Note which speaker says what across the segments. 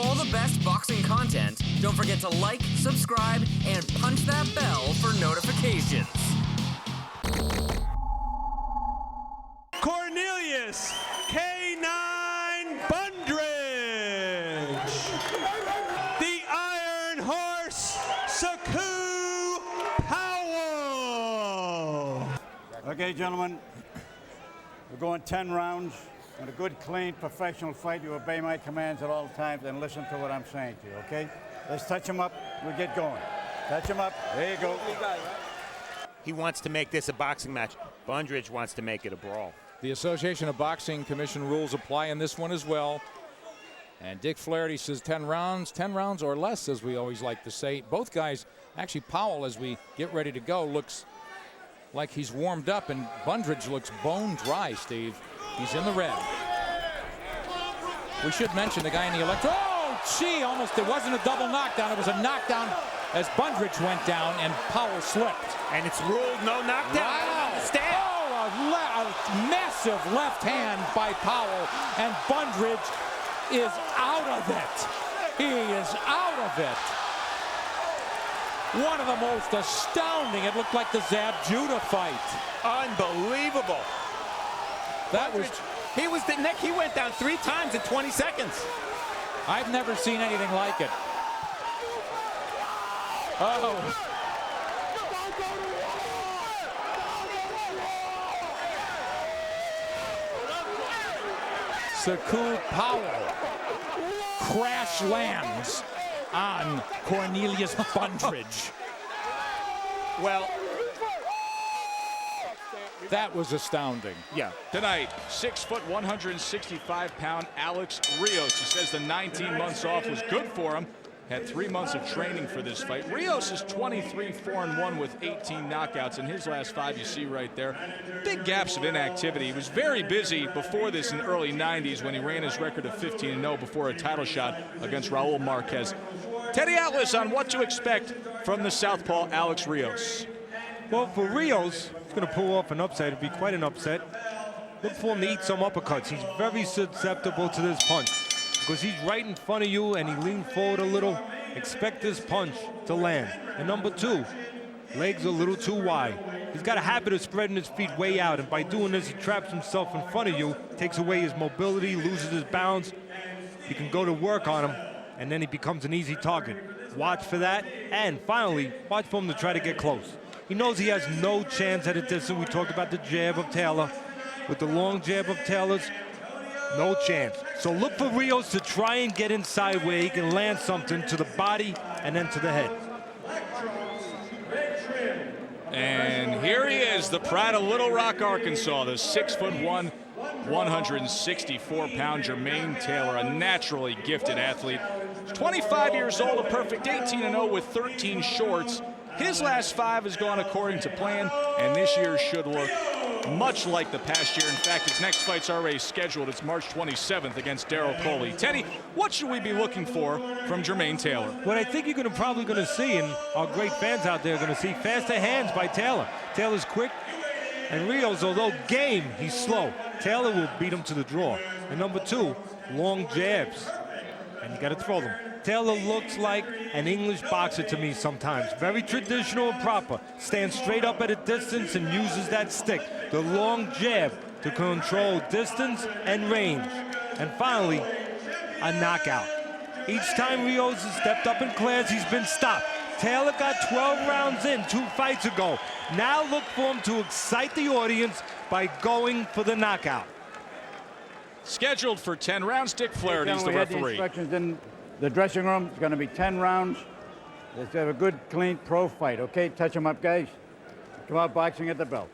Speaker 1: all the best boxing content, don't forget to like, subscribe, and punch that bell for notifications.
Speaker 2: Cornelius K9 Bundridge. The Iron Horse Sechew Powell.
Speaker 3: Okay, gentlemen, we're going 10 rounds. In a good, clean, professional fight, you obey my commands at all times and listen to what I'm saying to you, okay? Let's touch him up. We'll get going. Touch him up. There you go.
Speaker 4: He wants to make this a boxing match. Bundridge wants to make it a brawl.
Speaker 5: The Association of Boxing Commission rules apply in this one as well. And Dick Flaherty says 10 rounds or less, as we always like to say. Both guys, actually Powell, as we get ready to go, looks like he's warmed up, and Bundridge looks bone dry, Steve. He's in the red. We should mention the guy in the electro. Oh, gee, almost, it wasn't a double knockdown. It was a knockdown as Bundridge went down and Powell slipped.
Speaker 4: And it's ruled no knockdown.
Speaker 5: Wow. A massive left hand by Powell, and Bundridge is out of it. He is out of it. One of the most astounding, it looked like the Zab Judah fight.
Speaker 4: Unbelievable.
Speaker 5: That was,
Speaker 4: he was the neck, he went down 3 times in 20 seconds.
Speaker 5: I've never seen anything like it. Oh. Sechew Powell crash lands on Cornelius Bundridge.
Speaker 4: Well,
Speaker 5: that was astounding.
Speaker 4: Yeah.
Speaker 6: Tonight, 6 foot, 165-pound Alex Rios. He says the 19 months off was good for him. Had 3 months of training for this fight. Rios is 23-4-1 with 18 knockouts in his last 5. You see right there. Big gaps of inactivity. He was very busy before this in the early 90s when he ran his record of 15-0 before a title shot against Raul Marquez. Teddy Atlas on what to expect from the southpaw Alex Rios.
Speaker 2: Well, for Rios, he's going to pull off an upset. It'll be quite an upset. Look for him to eat some uppercuts. He's very susceptible to this punch because he's right in front of you and he leans forward a little. Expect this punch to land. And number 2, legs a little too wide. He's got a habit of spreading his feet way out, and by doing this, he traps himself in front of you, takes away his mobility, loses his balance. You can go to work on him, and then he becomes an easy target. Watch for that, and finally, watch for him to try to get close. He knows he has no chance at a distance. We talked about the jab of Taylor. With the long jab of Taylor's, no chance. So look for Rios to try and get inside where he can land something to the body and then to the head.
Speaker 6: And here he is, the pride of Little Rock, Arkansas, the 6'1", 164-pound Jermain Taylor, a naturally gifted athlete. 25 years old, a perfect 18-0 with 13 shorts. His last 5 has gone according to plan, and this year should look much like the past year. In fact, his next fight's already scheduled. It's March 27th against Daryl Coley. Teddy, what should we be looking for from Jermain Taylor?
Speaker 2: What I think you're probably going to see, and our great fans out there are going to see, faster hands by Taylor. Taylor's quick, and Rios, although game, he's slow. Taylor will beat him to the draw. And number 2, long jabs, and you got to throw them. Taylor looks like an English boxer to me sometimes. Very traditional and proper. Stands straight up at a distance and uses that stick. The long jab to control distance and range. And finally, a knockout. Each time Rios has stepped up in class, he's been stopped. Taylor got 12 rounds in 2 fights ago. Now look for him to excite the audience by going for the knockout.
Speaker 6: Scheduled for 10 rounds, Dick Flaherty's the referee.
Speaker 3: The dressing room is going to be 10 rounds. Let's have a good, clean, pro fight, okay? Touch them up, guys. Come out boxing at the belt.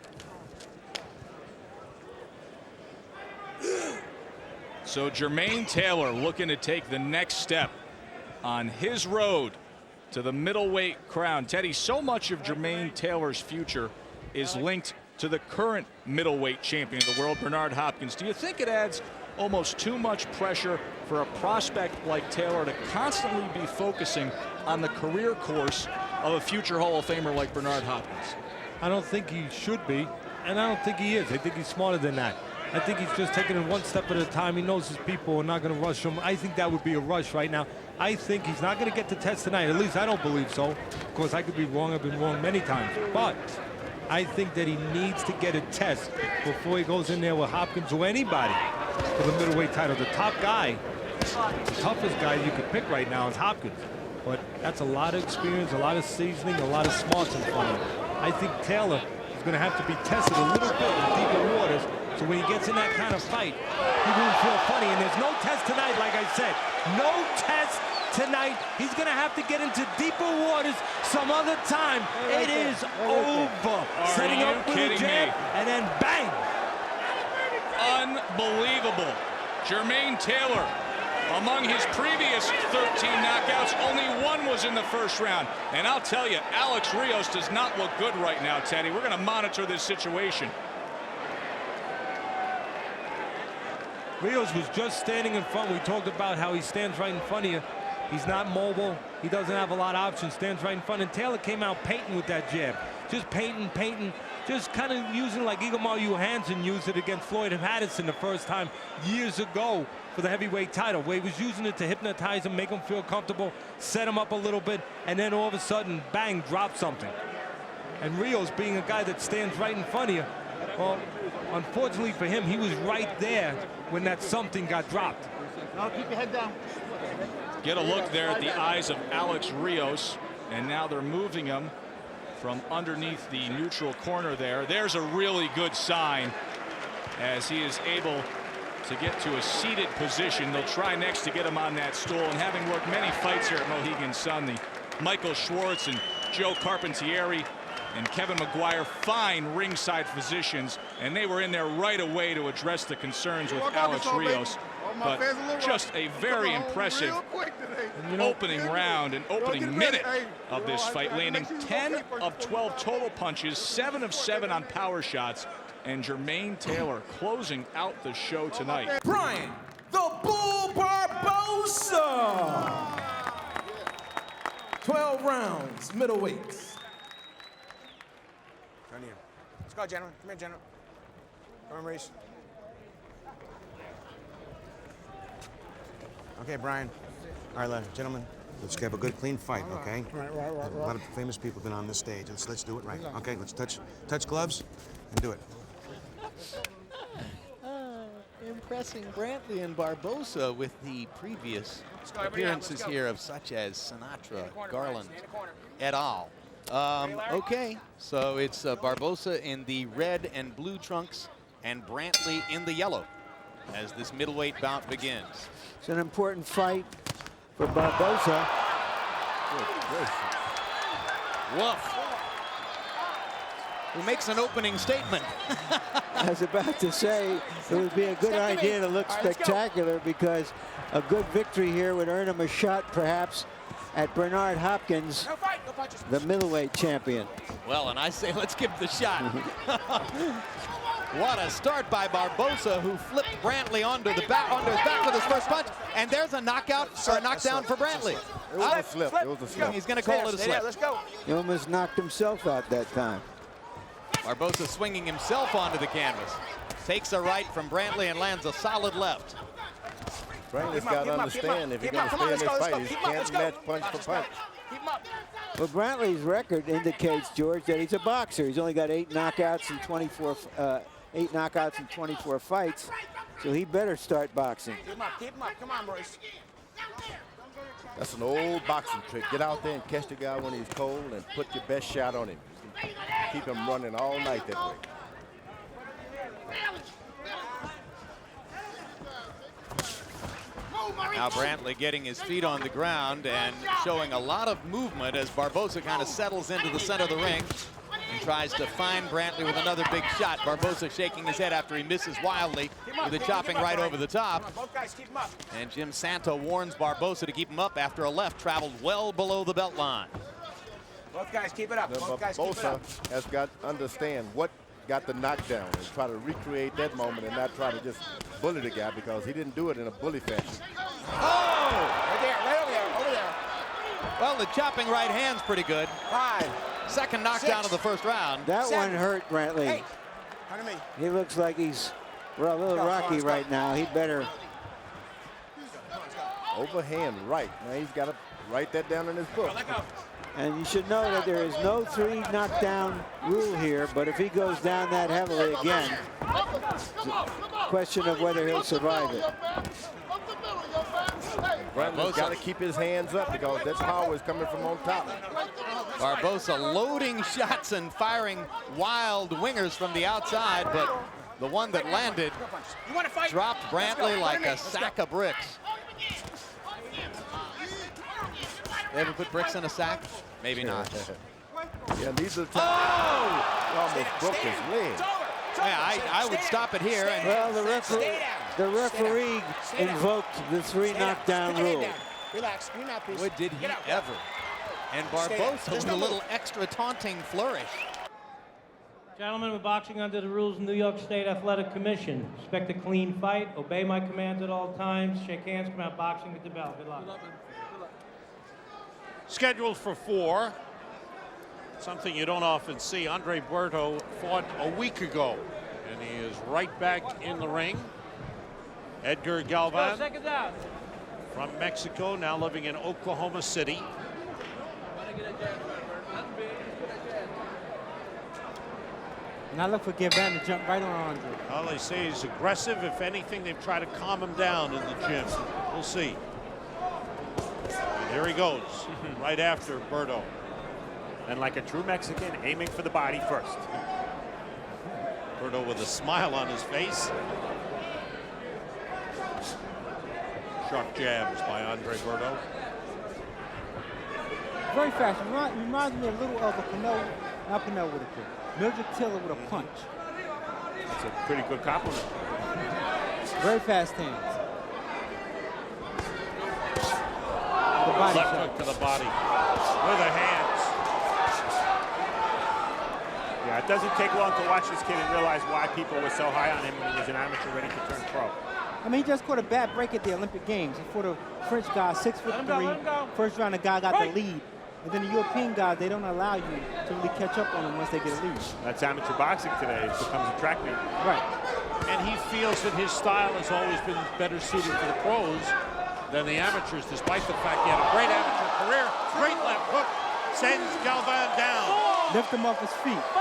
Speaker 6: So Jermain Taylor looking to take the next step on his road to the middleweight crown. Teddy, so much of Jermain Taylor's future is linked to the current middleweight champion of the world, Bernard Hopkins. Do you think it adds almost too much pressure for a prospect like Taylor to constantly be focusing on the career course of a future Hall of Famer like Bernard Hopkins?
Speaker 2: I don't think he should be, and I don't think he is. I think he's smarter than that. I think he's just taking it one step at a time. He knows his people are not going to rush him. I think that would be a rush right now. I think he's not going to get the test tonight. At least I don't believe so. Of course, I could be wrong. I've been wrong many times. But I think that he needs to get a test before he goes in there with Hopkins or anybody for the middleweight title. The top guy, the toughest guy you could pick right now is Hopkins. But that's a lot of experience, a lot of seasoning, a lot of smarts in front of him. I think Taylor is going to have to be tested a little bit in deeper waters. So when he gets in that kind of fight, he won't feel funny. And there's no test tonight, like I said. No test tonight. He's going to have to get into deeper waters some other time. It is over. Setting up with a jab, and then bang.
Speaker 6: Unbelievable. Jermain Taylor, among his previous 13 knockouts, only one was in the first round. And I'll tell you, Alex Rios does not look good right now, Teddy. We're going to monitor this situation.
Speaker 2: Rios was just standing in front. We talked about how he stands right in front of you. He's not mobile. He doesn't have a lot of options. Stands right in front. And Taylor came out painting with that jab. Just painting. Just kind of using like Igor Johansson used it against Floyd Patterson the first time years ago for the heavyweight title, where he was using it to hypnotize him, make him feel comfortable, set him up a little bit, and then all of a sudden, bang, drop something. And Rios, being a guy that stands right in front of you, well, unfortunately for him, he was right there when that something got dropped.
Speaker 3: Now keep your head down.
Speaker 6: Get a look there at the eyes of Alex Rios, and now they're moving him from underneath the neutral corner there. There's a really good sign as he is able to get to a seated position. They'll try next to get him on that stool, and having worked many fights here at Mohegan Sun, the Michael Schwartz and Joe Carpentieri and Kevin McGuire, fine ringside physicians, and they were in there right away to address the concerns with Alex Rios. But just a very impressive opening round and opening minute of this fight, landing 10 of 12 total punches, 7 of 7 on power shots, and Jermain Taylor closing out the show tonight.
Speaker 7: Brian, the Bull Barbosa. 12 rounds, middleweights.
Speaker 8: Turn here. Let's go, gentlemen. Come here, gentlemen. Come on, Maurice. Okay, Brian. All right, gentlemen. Let's have a good, clean fight, okay?
Speaker 3: Right.
Speaker 8: A lot of famous people been on this stage. Let's do it right. Okay, let's touch gloves and do it.
Speaker 9: Impressing Brantley and Barbosa with the previous appearances here of such as Sinatra, Garland, et al. Okay, so it's Barbosa in the red and blue trunks and Brantley in the yellow as this middleweight bout begins.
Speaker 10: It's an important fight for Barbosa.
Speaker 9: Woof. Who makes an opening statement.
Speaker 10: I was about to say it would be a good idea to look spectacular because a good victory here would earn him a shot perhaps at Bernard Hopkins, the middleweight champion.
Speaker 9: Well, and I say let's give the shot. What a start by Barbosa, who flipped Brantley onto his back with his first punch, and there's a knockout or a knockdown for Brantley.
Speaker 3: It was a slip. It was a slip.
Speaker 9: He's going to call it a slip.
Speaker 8: Let's go.
Speaker 10: He almost knocked himself out that time.
Speaker 9: Barbosa swinging himself onto the canvas. Takes a right from Brantley and lands a solid left.
Speaker 11: Brantley's got to understand if he's going to stay in this fight, he can't match punch for punch.
Speaker 10: Well, Brantley's record indicates, George, that he's a boxer. He's only got 8 knockouts in 24 fights, so he better start boxing.
Speaker 8: Keep him up. Come on, Maurice.
Speaker 11: That's an old boxing trick. Get out there and catch the guy when he's cold and put your best shot on him. Keep him running all night that way.
Speaker 9: Now Brantley getting his feet on the ground and showing a lot of movement as Barbosa kind of settles into the center of the ring and tries to find Brantley with another big shot. Barbosa shaking his head after he misses wildly with a chopping right over the top. And Jim Santo warns Barbosa to keep him up after a left traveled well below the belt line.
Speaker 8: Both guys keep it up. Both guys keep it up.
Speaker 11: Barbosa has got to understand what got the knockdown and try to recreate that moment and not try to just bully the guy because he didn't do it in a bully fashion.
Speaker 8: Oh! Right there, over there.
Speaker 9: Well, the chopping right hand's pretty good.
Speaker 8: 5.
Speaker 9: Second knockdown of the first round.
Speaker 10: That
Speaker 8: 7.
Speaker 10: one hurt Brantley.
Speaker 8: 8. Under me.
Speaker 10: He looks like he's Well, a little rocky right now. He better.
Speaker 11: Overhand right. Now he's got to write that down in his book.
Speaker 10: And you should know that there is no 3 knockdown rule here, but if he goes down that heavily again, it's a question of whether he'll survive it.
Speaker 11: Brantley's got to keep his hands up because that power is coming from on top.
Speaker 9: Barbosa loading shots and firing wild wingers from the outside, but the one that landed dropped Brantley like a sack of bricks. They ever put bricks in a sack? Maybe not.
Speaker 11: Yeah, these are the times. He almost broke his leg.
Speaker 9: Yeah, I would stop it here. And
Speaker 10: well, the referee invoked the 3 knockdown rule.
Speaker 7: Relax. You're not
Speaker 9: What did he ever? And Barbosa with a little extra taunting flourish.
Speaker 12: Gentlemen, we're boxing under the rules of New York State Athletic Commission. Expect a clean fight. Obey my commands at all times. Shake hands. Come out boxing with DiBella. Good luck.
Speaker 13: Scheduled for 4. Something you don't often see. Andre Berto fought a week ago, and he is right back in the ring. Edgar Galvez from Mexico, now living in Oklahoma City.
Speaker 14: And I look for Galvez to jump right on Andre.
Speaker 13: Well, they say he's aggressive. If anything, they've tried to calm him down in the gym. We'll see. And here he goes, right after Berto.
Speaker 4: And like a true Mexican, aiming for the body first.
Speaker 13: Berto with a smile on his face. Sharp jabs by Andre Berto.
Speaker 14: Very fast. Reminds me a little of a Pinot, not Pinot with a kick. Mildred Taylor with a punch.
Speaker 4: That's a pretty good compliment.
Speaker 14: Very fast hands. The body
Speaker 13: Left
Speaker 14: shot.
Speaker 13: hook to the body with the hands.
Speaker 4: Yeah, it doesn't take long to watch this kid and realize why people were so high on him when he was an amateur ready to turn pro.
Speaker 14: I mean, he just caught a bad break at the Olympic Games. He fought a French guy, 6'3". First round, the guy got the lead. And then the European guys, they don't allow you to really catch up on them once they get a lead.
Speaker 4: That's amateur boxing today. It becomes a track meet.
Speaker 14: Right.
Speaker 13: And he feels that his style has always been better suited for the pros than the amateurs, despite the fact he had a great amateur career. Great left hook sends Galvez down.
Speaker 14: Lift him off his feet.
Speaker 12: 5,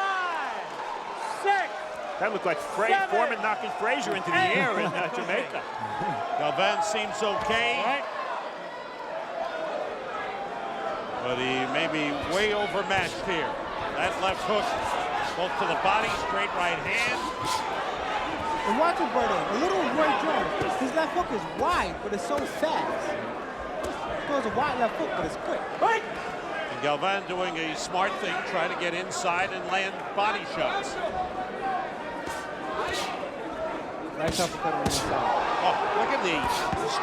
Speaker 12: 6.
Speaker 4: That looked like Foreman knocking Frazier into the air in Jamaica.
Speaker 13: Galvez seems okay. But he may be way overmatched here. That left hook, both to the body, straight right hand.
Speaker 14: And watch it, Berto. A little Roy Jones. His left hook is wide, but it's so fast. He throws a wide left hook, but it's quick. Right.
Speaker 13: And Galvez doing a smart thing, trying to get inside and land body shots.
Speaker 14: Nice uppercut on the inside.
Speaker 13: Oh, look at the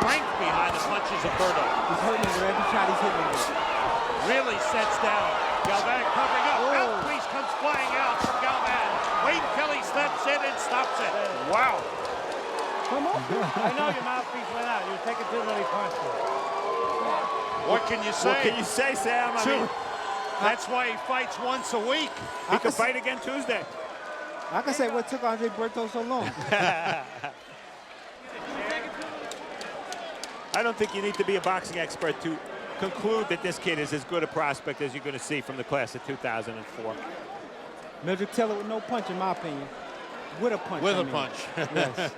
Speaker 13: strength behind the punches of Berto.
Speaker 14: He's hurting him with every shot he's hitting him with.
Speaker 13: Really sets down. Galvez covering up. Mouthpiece comes flying out from Galvez. Wayne Kelly steps in and stops it. Wow.
Speaker 14: Come on.
Speaker 12: I know your mouthpiece went out. You take it too many punches.
Speaker 13: What can you say?
Speaker 4: What can you say, Sam? I mean,
Speaker 13: that's why he fights once a week.
Speaker 4: He could fight again Tuesday.
Speaker 14: I can say what took Andre Berto so long.
Speaker 4: I don't think you need to be a boxing expert to conclude that this kid is as good a prospect as you're going to see from the class of 2004.
Speaker 14: Mildred Taylor with no punch, in my opinion. With a punch.
Speaker 13: With a punch.
Speaker 14: Yes.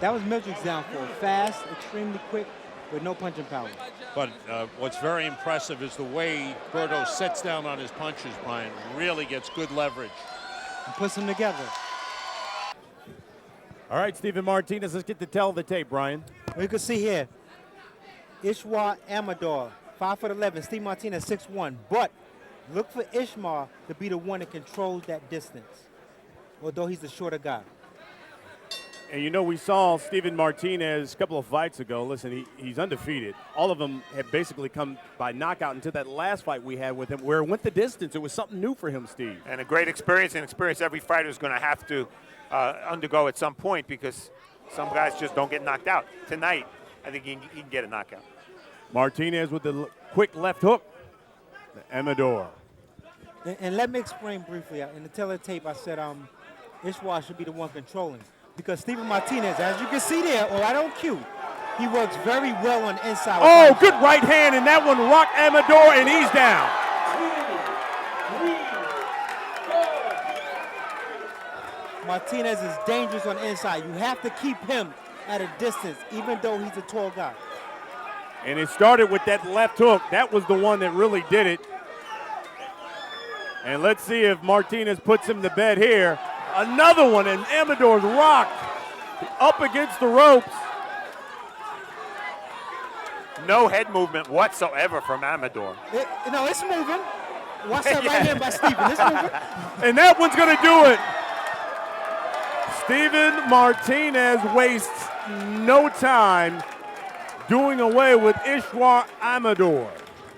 Speaker 14: That was Mildred's downfall. Fast, extremely quick, with no punching power.
Speaker 13: But what's very impressive is the way Berto sets down on his punches, Brian. Really gets good leverage.
Speaker 14: And puts them together.
Speaker 15: All right, Stephen Martinez, let's get to tell the tape, Brian.
Speaker 14: Well, you can see here, Ishmael Amador, 5'11", Steve Martinez, 6'1". But look for Ishmael to be the one that controls that distance, although he's the shorter guy.
Speaker 15: And you know, we saw Stephen Martinez a couple of fights ago. Listen, he's undefeated. All of them have basically come by knockout until that last fight we had with him, where it went the distance. It was something new for him, Steve.
Speaker 4: And a great experience, and experience every fighter is going to have to undergo at some point, because some guys just don't get knocked out. Tonight, I think he can get a knockout.
Speaker 15: Martinez with the quick left hook. Amador.
Speaker 14: And let me explain briefly. In the teletape, I said Ishmael should be the one controlling. because Steven Martinez, as you can see there, or right on cue, he works very well on the inside.
Speaker 15: Oh, good right hand, and that one rocked Amador, and he's down.
Speaker 14: Martinez is dangerous on the inside. You have to keep him at a distance, even though he's a tall guy.
Speaker 15: And it started with that left hook. That was the one that really did it. And let's see if Martinez puts him to bed here. Another one, and Amador's rocked up against the ropes.
Speaker 4: No head movement whatsoever from Amador.
Speaker 14: No, it's moving. Watch that right hand by Steven. It's moving.
Speaker 15: And that one's going to do it. Steven Martinez wastes no time doing away with Ishwar Amador.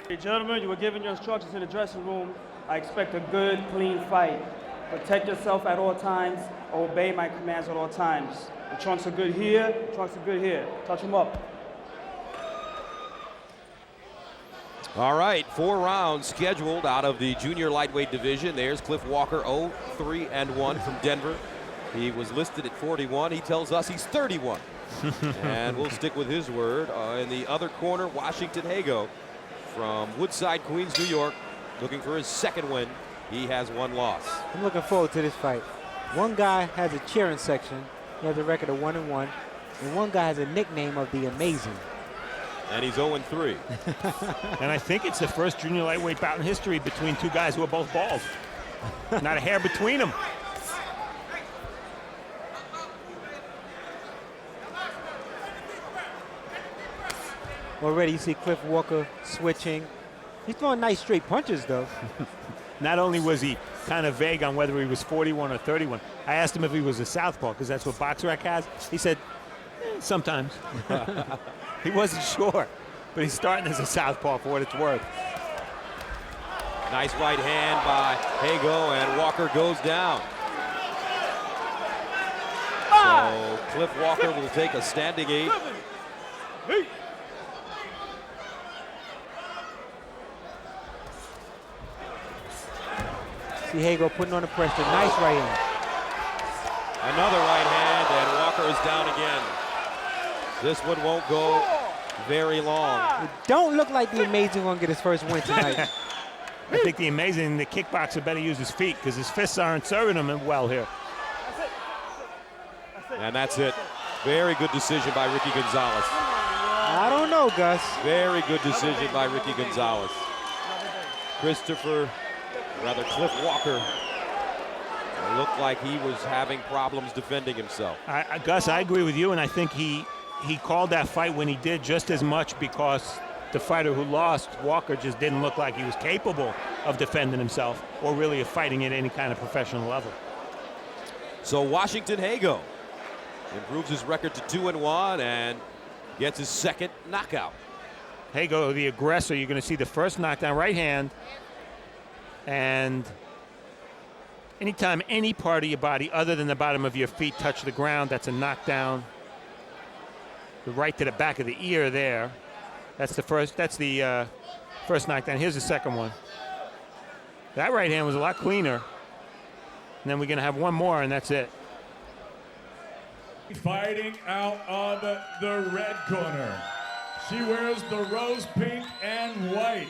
Speaker 16: Hey, gentlemen, you were given your instructions in the dressing room. I expect a good, clean fight. Protect yourself at all times. Obey my commands at all times. The trunks are good here. The trunks are good here. Touch them up.
Speaker 17: All right, 4 rounds scheduled out of the junior lightweight division. There's Cliff Walker, 0-3-1 from Denver. He was listed at 41. He tells us he's 31. And we'll stick with his word. In the other corner, Washington Hago from Woodside, Queens, New York, looking for his second win. He has 1 loss.
Speaker 14: I'm looking forward to this fight. One guy has a cheering section. He has a record of 1-1. And one guy has a nickname of the Amazing.
Speaker 17: And he's 0-3.
Speaker 18: And I think it's the first junior lightweight bout in history between 2 guys who are both bald. Not a hair between them.
Speaker 14: Already you see Cliff Walker switching. He's throwing nice straight punches, though.
Speaker 18: Not only was he kind of vague on whether he was 41 or 31, I asked him if he was a southpaw, because that's what BoxRec has. He said, sometimes. He wasn't sure, but he's starting as a southpaw for what it's worth.
Speaker 17: Nice right hand by Hago, and Walker goes down. So Cliff Walker will take a standing 8.
Speaker 14: See Hago putting on the pressure. Nice right hand.
Speaker 17: Another right hand, and Walker is down again. This one won't go very long.
Speaker 14: It don't look like the Amazing gonna get his first win tonight.
Speaker 18: I think the Amazing, the kickboxer better use his feet, because his fists aren't serving him well here.
Speaker 17: And that's it. Very good decision by Ricky Gonzalez.
Speaker 14: I don't know, Gus.
Speaker 17: Very good decision by Ricky Gonzalez. Cliff Walker looked like he was having problems defending himself.
Speaker 18: Gus, I agree with you, and I think he called that fight when he did just as much because the fighter who lost, Walker, just didn't look like he was capable of defending himself or really of fighting at any kind of professional level.
Speaker 17: So Washington Hago improves his record to 2-1 and gets his second knockout.
Speaker 18: Hago, the aggressor, you're going to see the first knockdown, right hand. And anytime any part of your body other than the bottom of your feet touch the ground, that's a knockdown. The right to the back of the ear there. That's the first knockdown. Here's the second one. That right hand was a lot cleaner. And then we're going to have one more, and that's it.
Speaker 19: Fighting out of the red corner. She wears the rose pink and white.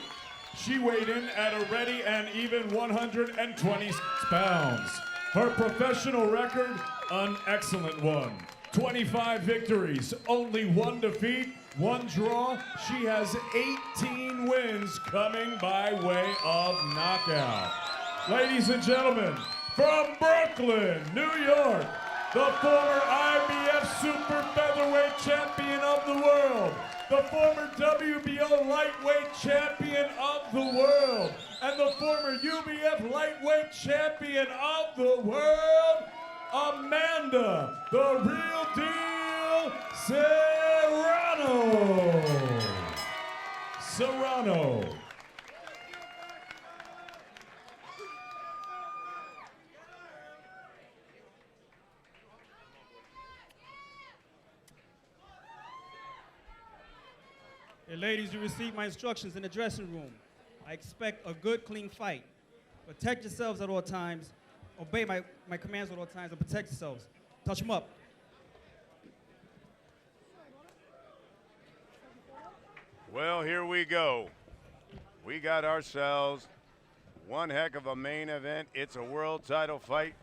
Speaker 19: She weighed in at a ready and even 120 pounds. Her professional record, an excellent one. 25 victories, only 1 defeat, 1 draw. She has 18 wins coming by way of knockout. Ladies and gentlemen, from Brooklyn, New York, the former IBF Super Featherweight Champion of the world, the former WBO Lightweight Champion of the world, and the former UBF Lightweight Champion of the world, Amanda, the real deal, Serrano.
Speaker 16: Hey, ladies, you received my instructions in the dressing room. I expect a good, clean fight. Protect yourselves at all times. Obey my commands at all times and protect yourselves. Touch them up.
Speaker 20: Well, here we go. We got ourselves one heck of a main event. It's a world title fight.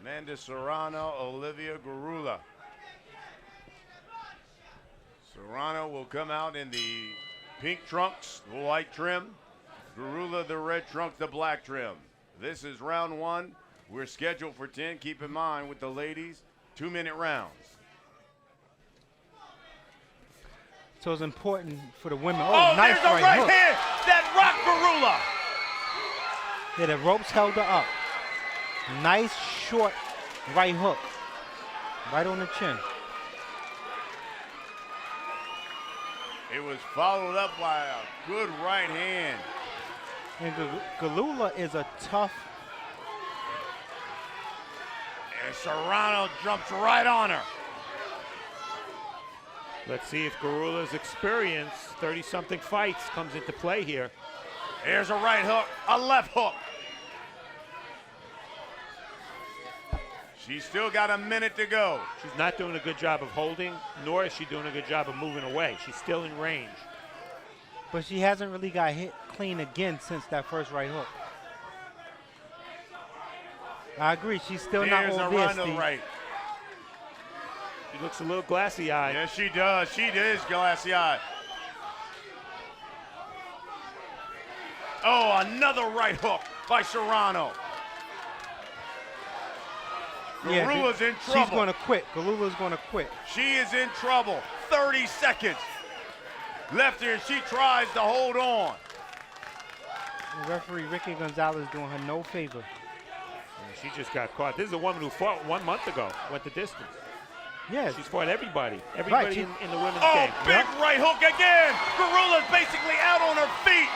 Speaker 20: Amanda Serrano, Olivia Garula. Serrano will come out in the pink trunks, the white trim. Garula, the red trunks, the black trim. This is round one. We're scheduled for 10. Keep in mind with the ladies, 2-minute rounds.
Speaker 14: So it's important for the women. Oh,
Speaker 20: Oh,
Speaker 14: nice
Speaker 20: there's a right
Speaker 14: hook.
Speaker 20: hand that rocked Garula.
Speaker 14: Yeah, the ropes held her up. Nice short right hook. Right on the chin.
Speaker 20: It was followed up by a good right hand.
Speaker 14: And Galula is a tough.
Speaker 20: And Serrano jumps right on her.
Speaker 18: Let's see if Garula's experience, 30-something fights, comes into play here.
Speaker 20: Here's a right hook, a left hook. She's still got a minute to go.
Speaker 18: She's not doing a good job of holding, nor is she doing a good job of moving away. She's still in range.
Speaker 14: But she hasn't really got hit clean again since that first right hook. I agree. She's still not
Speaker 20: There's
Speaker 14: all
Speaker 20: a
Speaker 14: there,
Speaker 20: run to the
Speaker 14: Steve.
Speaker 20: right.
Speaker 18: She looks a little glassy-eyed.
Speaker 20: Yes, she does. She is glassy-eyed. Oh, another right hook by Serrano.
Speaker 14: Yeah,
Speaker 20: Garula's in trouble.
Speaker 14: She's going to quit. Galula's going to quit.
Speaker 20: She is in trouble. 30 seconds. Left her, and she tries to hold on.
Speaker 14: The referee, Ricky Gonzalez, doing her no favor.
Speaker 18: And she just got caught. This is a woman who fought 1 month ago, went the distance.
Speaker 14: Yes.
Speaker 18: She's fought everybody.
Speaker 14: Right,
Speaker 18: In the women's
Speaker 20: Oh,
Speaker 18: game.
Speaker 20: big right hook again. Garula's basically out on her feet.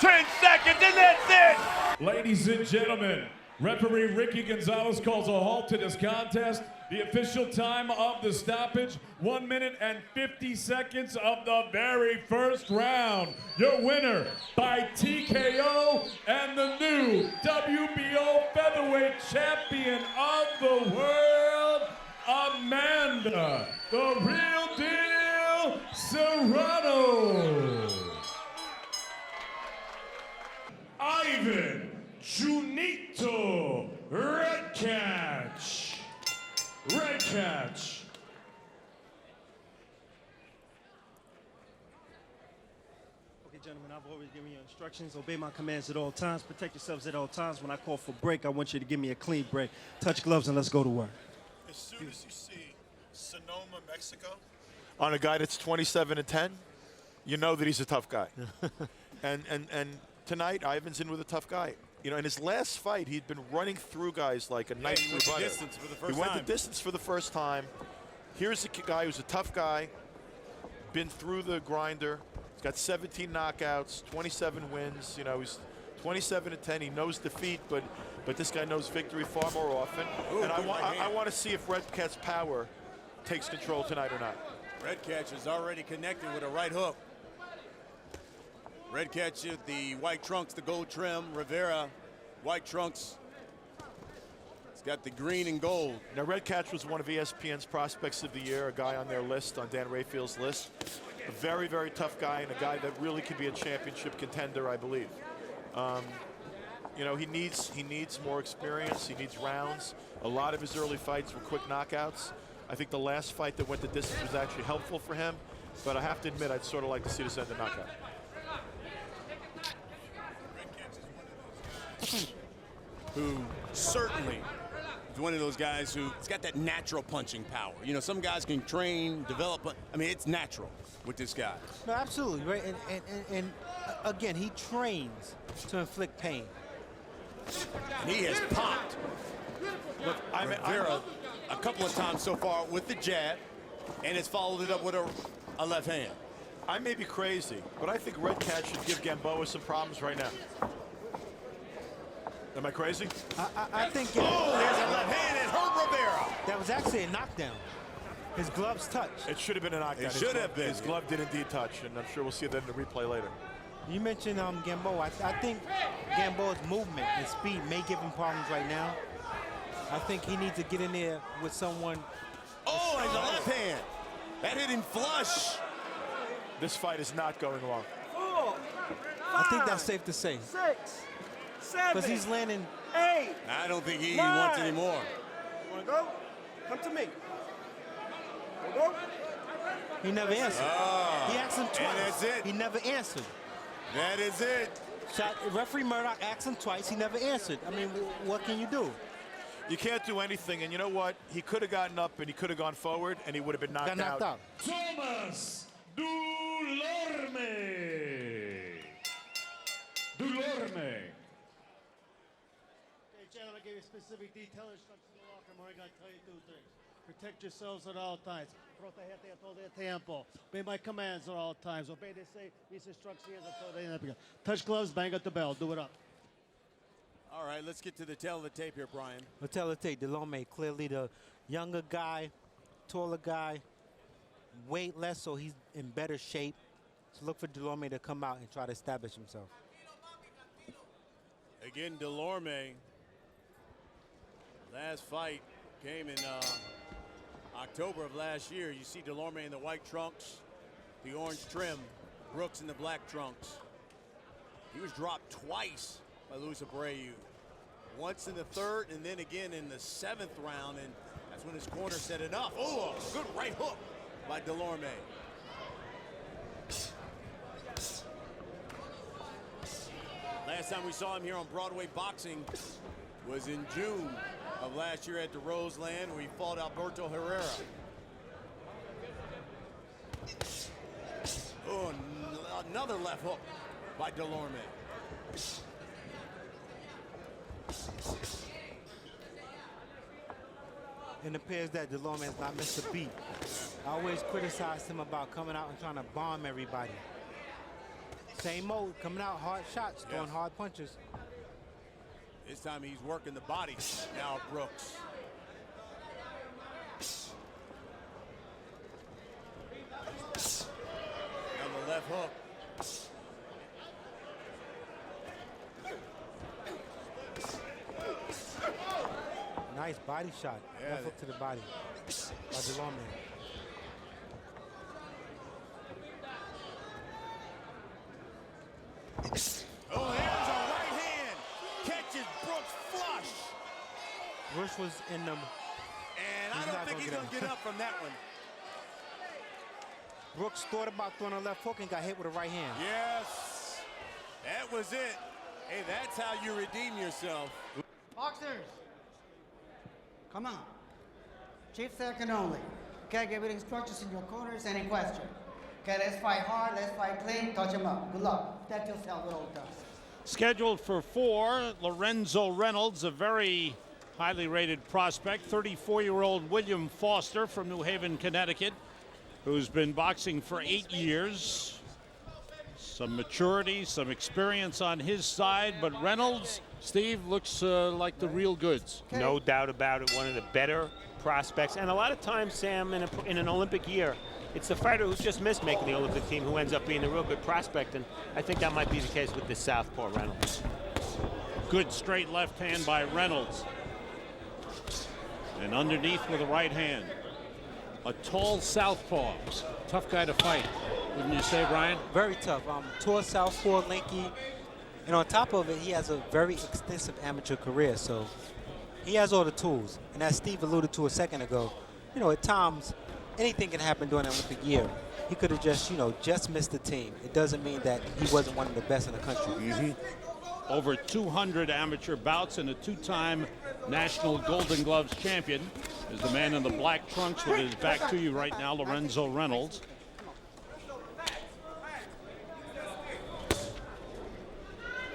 Speaker 20: 10 seconds, and that's it.
Speaker 19: Ladies and gentlemen, referee Ricky Gonzalez calls a halt to this contest. The official time of the stoppage, 1 minute and 50 seconds of the very first round. Your winner by TKO and the new WBO featherweight champion of the world, Amanda, the real deal, Serrano. Ivan Junito Redkach. Redkach.
Speaker 21: Okay, gentlemen, I've always given you instructions. Obey my commands at all times. Protect yourselves at all times. When I call for break, I want you to give me a clean break. Touch gloves and let's go to work.
Speaker 22: As soon as you see Sonoma, Mexico, on a guy that's 27-10, you know that he's a tough guy. and tonight, Ivan's in with a tough guy. You know, in his last fight, he'd been running through guys like a knife through butter. He went the distance for the first time. Here's a guy who's a tough guy, been through the grinder. He's got 17 knockouts, 27 wins. You know, he's 27-10. He knows defeat, but this guy knows victory far more often.
Speaker 11: Ooh,
Speaker 22: and
Speaker 11: right
Speaker 22: I want to see if Redkach's power takes control tonight or not.
Speaker 11: Redkach is already connected with a right hook. Redkach with the white trunks, the gold trim. Rivera, white trunks. It's got the green and gold.
Speaker 22: Now, Redkach was one of ESPN's prospects of the year, a guy on their list, on Dan Rayfield's list. A very, very tough guy and a guy that really could be a championship contender, I believe. You know, he needs more experience. He needs rounds. A lot of his early fights were quick knockouts. I think the last fight that went the distance was actually helpful for him, but I have to admit, I'd sort of like to see this end a knockout.
Speaker 11: Who certainly is one of those guys who's got that natural punching power. You know, some guys can train, develop, but I mean, it's natural with this guy.
Speaker 14: No, absolutely, right? And again, he trains to inflict pain.
Speaker 11: And he has popped. Look, Rivera a couple of times so far with the jab, and has followed it up with a left hand.
Speaker 22: I may be crazy, but I think Redkach should give Gamboa some problems right now. Am I crazy?
Speaker 14: I think.
Speaker 11: Oh, there's a left hand and hurt Rivera.
Speaker 14: That was actually a knockdown. His gloves touched.
Speaker 22: It should have been a knockdown.
Speaker 11: It should have been.
Speaker 22: His glove did indeed touch, and I'm sure we'll see that in the replay later.
Speaker 14: You mentioned Gamboa. I think Gamboa's movement and speed may give him problems right now. I think he needs to get in there with someone.
Speaker 11: Oh, and the left hand. That hit him flush.
Speaker 22: this fight is not going long.
Speaker 14: 4, 5, I think that's safe to say.
Speaker 11: 6, 7.
Speaker 14: Because he's landing.
Speaker 11: 8. I don't think he even wants any more.
Speaker 14: You want to go? Come to me. Go. He never answered. He asked him twice.
Speaker 11: And that's it.
Speaker 14: He never answered.
Speaker 11: That is it.
Speaker 14: Referee Murdoch asked him twice. He never answered. I mean, what can you do?
Speaker 22: You can't do anything, and you know what? He could have gotten up and he could have gone forward, and he would have been knocked out.
Speaker 19: Thomas Dulorme. Dulorme.
Speaker 1: Okay, gentlemen, I gave you specific detail instructions in the locker room. I'm going to tell you 2 things. Protect yourselves at all times. Protégete a todo tiempo. Obey my commands at all times. Obey these instructions a todo tiempo. Touch gloves, bang at the bell. Do it up.
Speaker 11: All right, let's get to the tail of the tape here, Brian.
Speaker 14: The tail of the tape, Dulorme, clearly the younger guy, taller guy, weight less, so he's in better shape. So look for Dulorme to come out and try to establish himself.
Speaker 11: Again, Dulorme. Last fight came in October of last year. You see Dulorme in the white trunks, the orange trim, Brooks in the black trunks. He was dropped twice by Luis Abreu. Once in the 3rd and then again in the 7th round, and that's when his corner said enough. Oh, a good right hook by Dulorme. Last time we saw him here on Broadway Boxing was in June of last year at the Roseland, where he fought Alberto Herrera. Oh, another left hook by Dulorme.
Speaker 14: It appears that Dulorme has not missed a beat. I always criticized him about coming out and trying to bomb everybody. Same mode, coming out hard shots, throwing hard punches.
Speaker 11: This time he's working the body now, Brooks. Another left hook.
Speaker 14: Nice body shot. Left hook to the body by Dulorme.
Speaker 11: Oh, there's a right hand. Catches Brooks flush.
Speaker 14: Brooks was in them.
Speaker 11: And I don't think he's going to get up from that one.
Speaker 14: Brooks thought about throwing a left hook and got hit with a right hand.
Speaker 11: Yes. That was it. Hey, that's how you redeem yourself.
Speaker 5: Boxers, come on. Chief second only. Okay, give it instructions in your corners. Any question? Okay, let's fight hard. Let's fight clean. Touch him up. Good luck. Protect yourself with all dust.
Speaker 13: Scheduled for 4, Lorenzo Reynolds, a very highly rated prospect, 34-year-old William Foster from New Haven, Connecticut, who's been boxing for 8 years. Some maturity, some experience on his side, but Reynolds, Steve, looks like the real goods.
Speaker 18: No doubt about it, one of the better prospects. And a lot of times, Sam, in an Olympic year, it's the fighter who's just missed making the Olympic team who ends up being a real good prospect, and I think that might be the case with this southpaw Reynolds.
Speaker 13: Good straight left hand by Reynolds. And underneath with a right hand. A tall southpaw. Tough guy to fight, wouldn't you say, Brian?
Speaker 14: Very tough. Tall southpaw, lanky. And on top of it, he has a very extensive amateur career, so he has all the tools. And as Steve alluded to a second ago, you know, at times, anything can happen during an Olympic year. He could have just, you know, just missed the team. It doesn't mean that he wasn't one of the best in the country.
Speaker 13: Over 200 amateur bouts and a 2-time national Golden Gloves champion is the man in the black trunks with his back to you right now, Lorenzo Reynolds.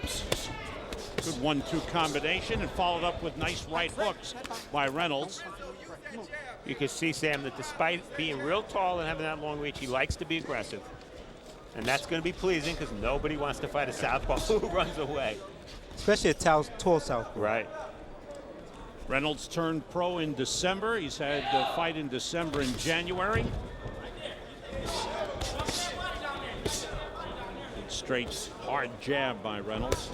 Speaker 13: Good 1-2 combination and followed up with nice right hooks by Reynolds.
Speaker 18: You can see, Sam, that despite being real tall and having that long reach, he likes to be aggressive. And that's going to be pleasing because nobody wants to fight a southpaw who runs away.
Speaker 14: Especially a tall southpaw.
Speaker 18: Right.
Speaker 13: Reynolds turned pro in December. He's had a fight in December and January. Good straight, hard jab by Reynolds.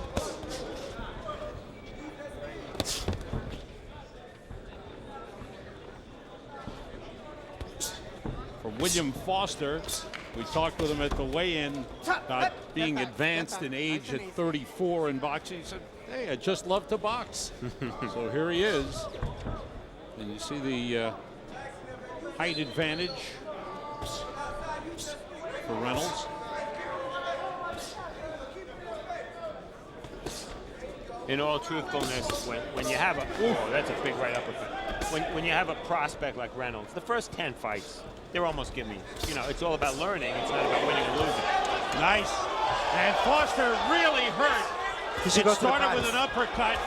Speaker 13: For William Foster, We talked with him at the weigh-in about being advanced in age at 34 in boxing. He said, hey, I just love to box. So here he is. And you see the height advantage for Reynolds.
Speaker 18: In all truthfulness, when you have a that's a big right uppercut. When you have a prospect like Reynolds, the first 10 fights, they're almost gimmies. You know, it's all about learning. It's not about winning or losing.
Speaker 13: Nice. And Foster really hurt. It started with an uppercut.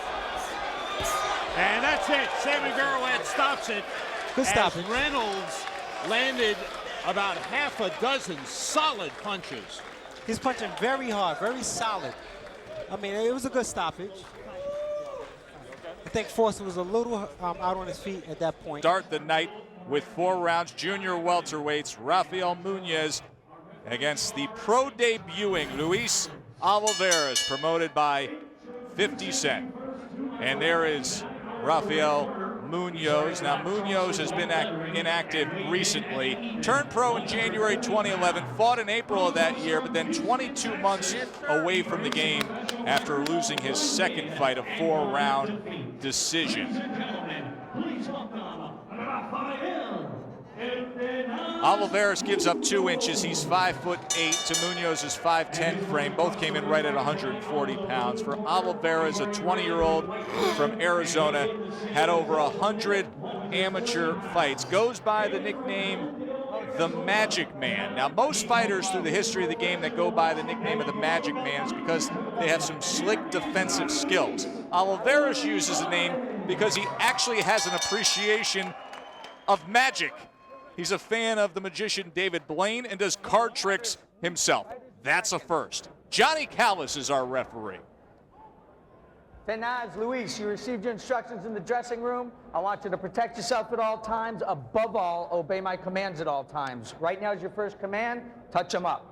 Speaker 13: And that's it. Sammy Garula stops it.
Speaker 14: Good stopping.
Speaker 13: Reynolds landed about half a dozen solid punches.
Speaker 14: He's punching very hard, very solid. I mean, it was a good stoppage. I think Foster was a little out on his feet at that point.
Speaker 2: Start the night with 4 rounds. Junior welterweights, Rafael Munoz against the pro debuting Luis Olivares, promoted by 50 Cent. And there is Rafael Munoz. Now, Munoz has been inactive recently. Turned pro in January 2011, fought in April of that year, but then 22 months away from the game after losing his second fight, a 4-round decision. Olivares gives up 2 inches. He's 5'8" to Munoz's 5'10" frame. Both came in right at 140 pounds. For Olivares, a 20-year-old from Arizona, had over 100 amateur fights. Goes by the nickname the Magic Man. Now, most fighters through the history of the game that go by the nickname of the Magic Man is because they have some slick defensive skills. Olivares uses the name because he actually has an appreciation of magic. He's a fan of the magician David Blaine and does card tricks himself. That's a first. Johnny Callis is our referee.
Speaker 6: Tenaz, Luis, you received your instructions in the dressing room. I want you to protect yourself at all times. Above all, obey my commands at all times. Right now is your first command. Touch him up.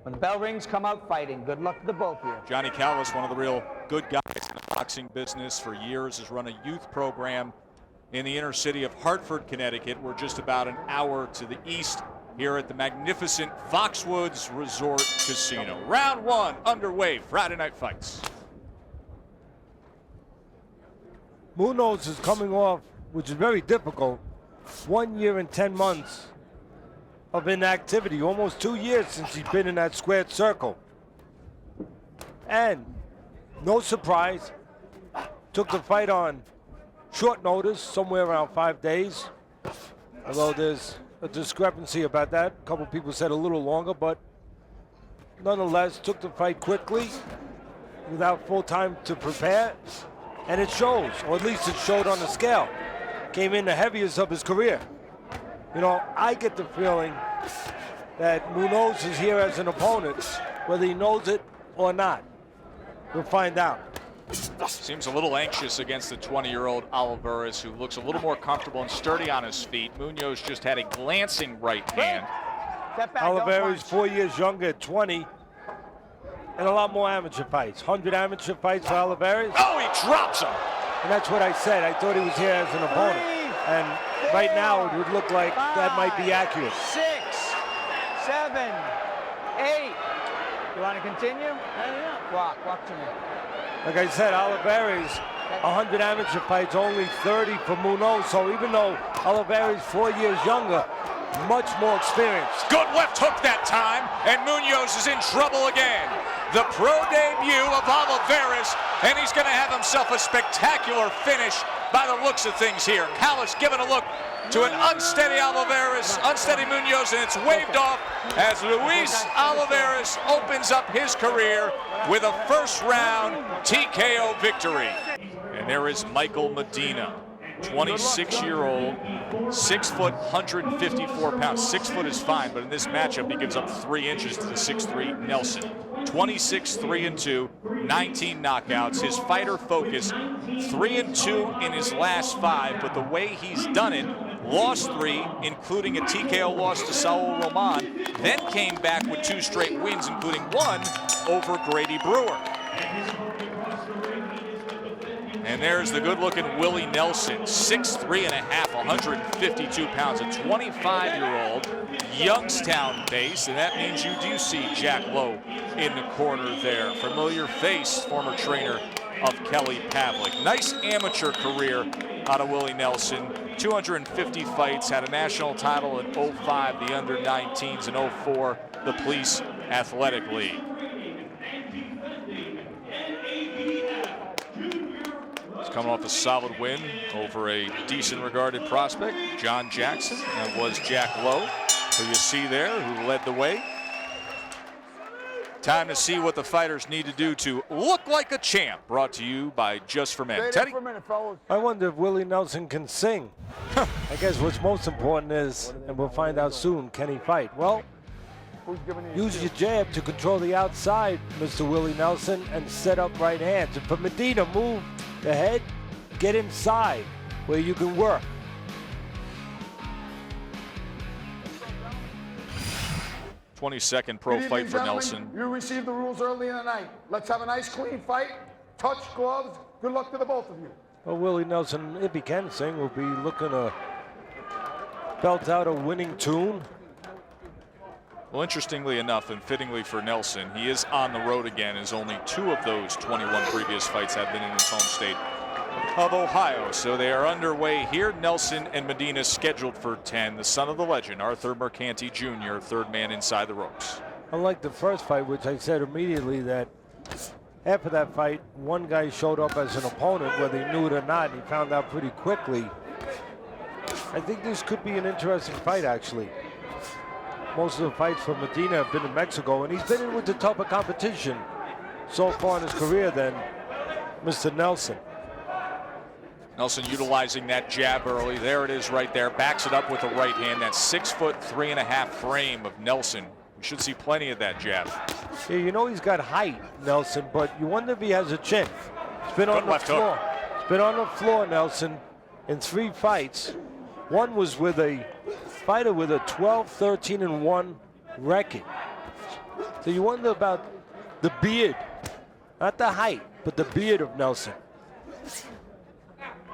Speaker 6: When the bell rings, come out fighting. Good luck to the both of you.
Speaker 2: Johnny Callis, one of the real good guys in the boxing business for years, has run a youth program in the inner city of Hartford, Connecticut. We're just about an hour to the east here at the magnificent Foxwoods Resort Casino. Round 1 underway, Friday Night Fights.
Speaker 23: Munoz is coming off, which is very difficult, 1 year and 10 months of inactivity, almost 2 years since he's been in that squared circle. And no surprise, took the fight on short notice, somewhere around 5 days, although there's a discrepancy about that. A couple people said a little longer, but nonetheless took the fight quickly without full time to prepare, and it shows, or at least it showed on the scale. Came in the heaviest of his career. You know, I get the feeling that Munoz is here as an opponent, whether he knows it or not. We'll find out.
Speaker 2: Seems a little anxious against the 20-year-old Alvarez, who looks a little more comfortable and sturdy on his feet. Munoz just had a glancing right hand.
Speaker 23: Alvarez 4 years younger at 20, and a lot more amateur fights. 100 amateur fights for Alvarez.
Speaker 2: Oh, he drops him.
Speaker 23: And that's what I said. I thought he was here as an opponent. And right now, it would look like that might be accurate.
Speaker 6: 6, 7, 8. You want to continue? Walk to me.
Speaker 23: Like I said, Olivares, 100 amateur fights, only 30 for Munoz. So even though Olivares 4 years younger, much more experienced.
Speaker 2: Good left hook that time, and Munoz is in trouble again. The pro debut of Olivares, and he's going to have himself a spectacular finish by the looks of things here. Callis giving a look to an unsteady Olivares, unsteady Munoz, and it's waved off as Luis Olivares opens up his career with a first-round TKO victory. And there is Michael Medina, 26-year-old, 6 foot, 154 pounds. 6 foot is fine, but in this matchup, he gives up 3 inches to the 6'3" Nelson. 26, 3-2, 19 knockouts. His fighter focus, 3-2 in his last 5, but the way he's done it, lost 3, including a TKO loss to Saul Roman, then came back with 2 straight wins, including 1 over Grady Brewer. And there's the good-looking Willie Nelson, 6'3.5", 152 pounds, a 25-year-old Youngstown base, and that means you do see Jack Lowe in the corner there. Familiar face, former trainer of Kelly Pavlik. Nice amateur career out of Willie Nelson. 250 fights, had a national title in 05, the under-19s, and 04, the Police Athletic League. He's coming off a solid win over a decent regarded prospect, John Jackson. That was Jack Lowe, who you see there, who led the way. Time to see what the fighters need to do to look like a champ. Brought to you by Just for Men. Teddy?
Speaker 23: I wonder if Willie Nelson can sing. I guess what's most important is, and we'll find out soon, can he fight? Well, use your jab to control the outside, Mr. Willie Nelson, and set up right hands. And for Medina, move the head, get inside where you can work.
Speaker 2: 22nd pro fight for Nelson.
Speaker 3: You received the rules early in the night. Let's have a nice, clean fight. Touch, gloves. Good luck to the both of you.
Speaker 23: Well, Willie Nelson, if he can sing, will be looking to belt out a winning tune.
Speaker 2: Well, interestingly enough, and fittingly for Nelson, he is on the road again, as only 2 of those 21 previous fights have been in his home state of Ohio. So they are underway here. Nelson and Medina scheduled for 10. The son of the legend, Arthur Mercanti Jr., third man inside the ropes.
Speaker 23: Unlike the first fight, which I said immediately that after that fight, one guy showed up as an opponent, whether he knew it or not, and he found out pretty quickly. I think this could be an interesting fight, actually. Most of the fights for Medina have been in Mexico, and he's been in with the tougher competition so far in his career than Mr. Nelson.
Speaker 2: Nelson utilizing that jab early. There it is right there. Backs it up with the right hand. That 6'3.5" frame of Nelson. We should see plenty of that jab.
Speaker 23: Yeah, you know he's got height, Nelson, but you wonder if he has a chin. He's been on the floor. He's been on the floor, Nelson, in 3 fights. One was with a fighter with a 12-13-1 record. So you wonder about the beard, not the height, but the beard of Nelson.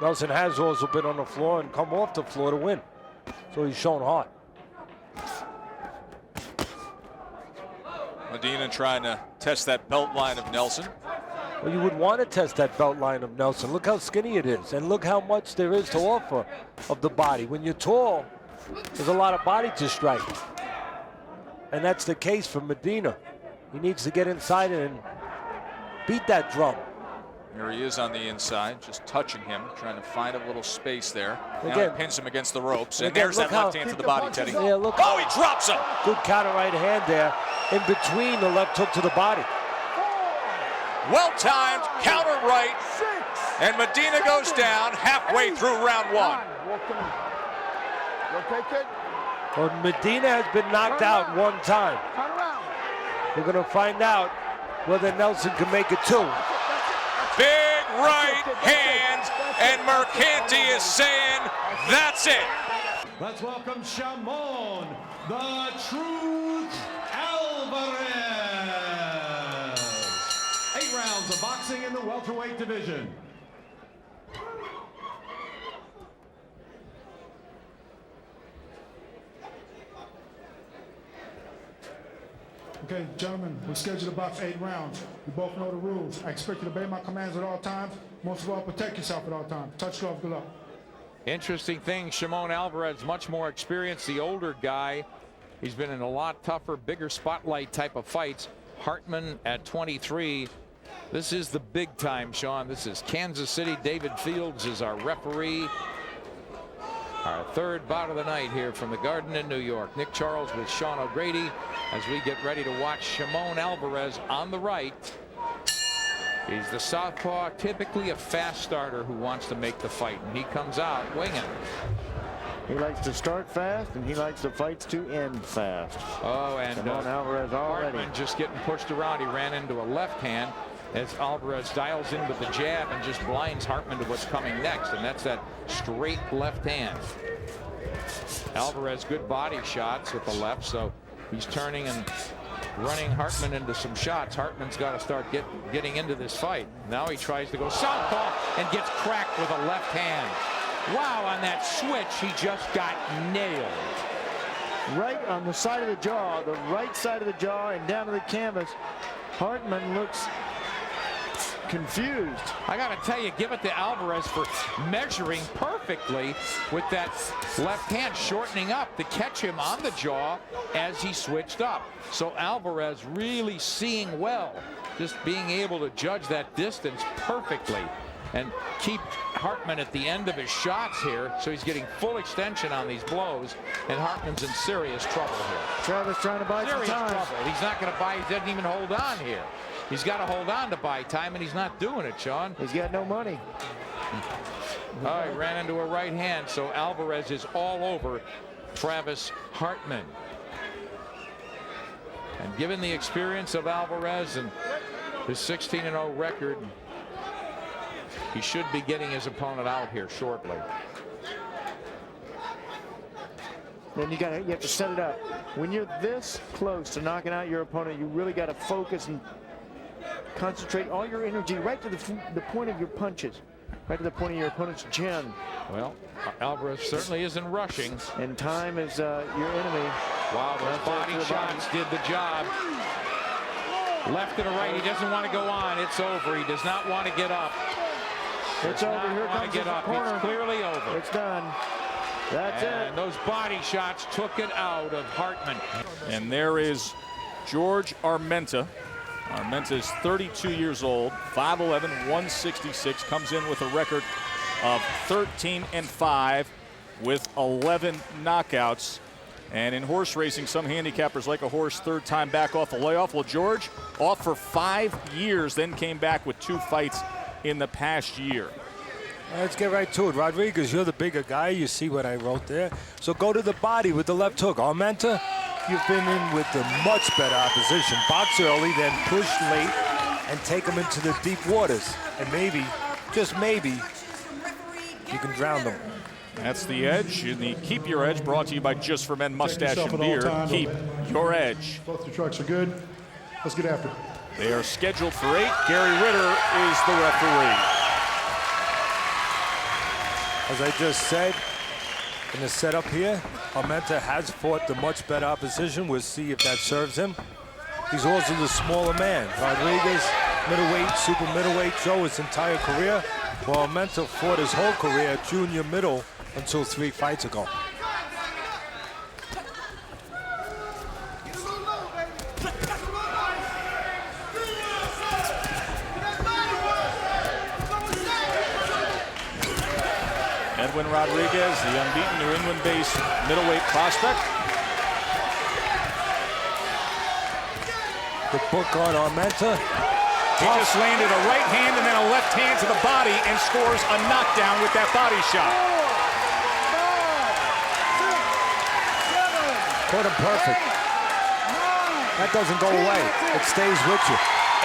Speaker 23: Nelson has also been on the floor and come off the floor to win. So he's shown heart.
Speaker 2: Medina trying to test that belt line of Nelson.
Speaker 23: Well, you would want to test that belt line of Nelson. Look how skinny it is, and look how much there is to offer of the body. When you're tall, there's a lot of body to strike. And that's the case for Medina. He needs to get inside and beat that drum.
Speaker 2: Here he is on the inside, just touching him, trying to find a little space there. Now
Speaker 23: Again,
Speaker 2: he pins him against the ropes, and
Speaker 23: again,
Speaker 2: there's that left hand to the body, Teddy.
Speaker 23: Yeah, look.
Speaker 2: Oh, he drops him!
Speaker 23: Good counter right hand there, in between the left hook to the body.
Speaker 2: Well-timed, counter right, and Medina goes down halfway through round 1.
Speaker 23: Well, Medina has been knocked out one time. We're going to find out whether Nelson can make it 2.
Speaker 2: Big right hand, and Mercanti is saying, that's it.
Speaker 19: Let's welcome Shimon, the Truth Alvarez. 8 rounds of boxing in the welterweight division.
Speaker 8: Okay, gentlemen, we're scheduled to box 8 rounds. You both know the rules. I expect you to obey my commands at all times. Most of all, protect yourself at all times. Touch, glove, good luck.
Speaker 10: Interesting thing, Shimon Alvarez, much more experienced, the older guy. He's been in a lot tougher, bigger spotlight type of fights. Hartman at 23. This is the big time, Sean. This is Kansas City. David Fields is our referee. Our 3rd bout of the night here from the Garden in New York. Nick Charles with Sean O'Grady as we get ready to watch Shimon Alvarez on the right. He's the southpaw, typically a fast starter who wants to make the fight, and he comes out winging.
Speaker 24: He likes to start fast, and he likes the fights to end fast.
Speaker 10: Oh, and
Speaker 24: Shimon Alvarez already.
Speaker 10: Hartman just getting pushed around. He ran into a left hand as Alvarez dials in with the jab and just blinds Hartman to what's coming next, and that's that straight left hand. Alvarez, good body shots with the left, so he's turning and running Hartman into some shots. Hartman's got to start getting into this fight. Now he tries to go southpaw and gets cracked with a left hand. Wow, on that switch, he just got nailed.
Speaker 24: Right on the side of the jaw, the right side of the jaw, and down to the canvas. Hartman looks confused.
Speaker 10: I got to tell you, give it to Alvarez for measuring perfectly with that left hand, shortening up to catch him on the jaw as he switched up. So Alvarez really seeing well, just being able to judge that distance perfectly and keep Hartman at the end of his shots here, so he's getting full extension on these blows, and Hartman's in serious trouble here.
Speaker 24: Travis trying to buy some
Speaker 10: Serious
Speaker 24: time.
Speaker 10: trouble. He's not going to buy, he doesn't even hold on here. He's got to hold on to buy time, and he's not doing it, Sean.
Speaker 24: He's got no money.
Speaker 10: Oh, he ran into a right hand, so Alvarez is all over Travis Hartman. And given the experience of Alvarez and his 16-0 record, he should be getting his opponent out here shortly.
Speaker 24: Then you have to set it up. When you're this close to knocking out your opponent, you really got to focus and concentrate all your energy right to the point of your punches, right to the point of your opponent's chin.
Speaker 10: Well, Alvarez certainly isn't rushing.
Speaker 24: And time is your enemy.
Speaker 10: Wow, those body shots did the job. Left and a right, he doesn't want to go on. It's over. He does not want to get up.
Speaker 24: It's over. Here comes the corner.
Speaker 10: It's clearly over.
Speaker 24: It's done. That's it.
Speaker 10: And those body shots took it out of Hartman.
Speaker 2: And there is George Armenta. Armenta is 32 years old, 5'11", 166, comes in with a record of 13-5 with 11 knockouts. And in horse racing, some handicappers like a horse third time back off a layoff. Well, George off for 5 years, then came back with 2 fights in the past year.
Speaker 23: Let's get right to it. Rodriguez, you're the bigger guy. You see what I wrote there. So go to the body with the left hook. Armenta, you've been in with the much better opposition. Box early, then push late, and take them into the deep waters. And maybe, just maybe, you can drown them.
Speaker 2: That's the edge. In the Keep Your Edge, brought to you by Just for Men Mustache and Beard. Keep your edge.
Speaker 8: Both your trucks are good. Let's get after it.
Speaker 2: They are scheduled for 8. Gary Ritter is the referee.
Speaker 23: As I just said, in the setup here, Armenta has fought the much better opposition. We'll see if that serves him. He's also the smaller man. Rodriguez, middleweight, super middleweight, Joe his entire career. While Armenta fought his whole career junior middle until 3 fights ago.
Speaker 2: Edwin Rodriguez, the unbeaten New England-based middleweight prospect.
Speaker 23: The book on Armenta.
Speaker 2: He just landed a right hand and then a left hand to the body and scores a knockdown with that body shot.
Speaker 23: Caught him perfect. That doesn't go away. It stays with you.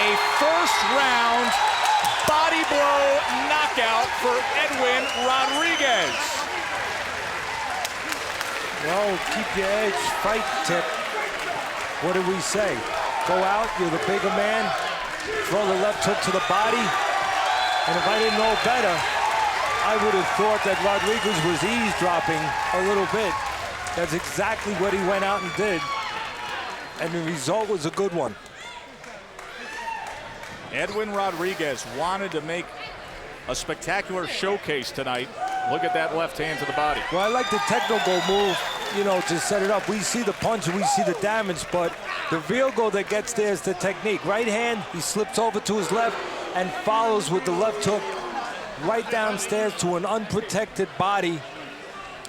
Speaker 2: A first-round body blow knockout for Edwin Rodriguez.
Speaker 23: Well, keep your edge, fight tip. What did we say? Go out, you're the bigger man, throw the left hook to the body. And if I didn't know better, I would have thought that Rodriguez was eavesdropping a little bit. That's exactly what he went out and did. And the result was a good one.
Speaker 2: Edwin Rodriguez wanted to make a spectacular showcase tonight. Look at that left hand to the body.
Speaker 23: Well, I like the technical move, you know, to set it up. We see the punch and we see the damage, but the real goal that gets there is the technique. Right hand, he slips over to his left and follows with the left hook right downstairs to an unprotected body,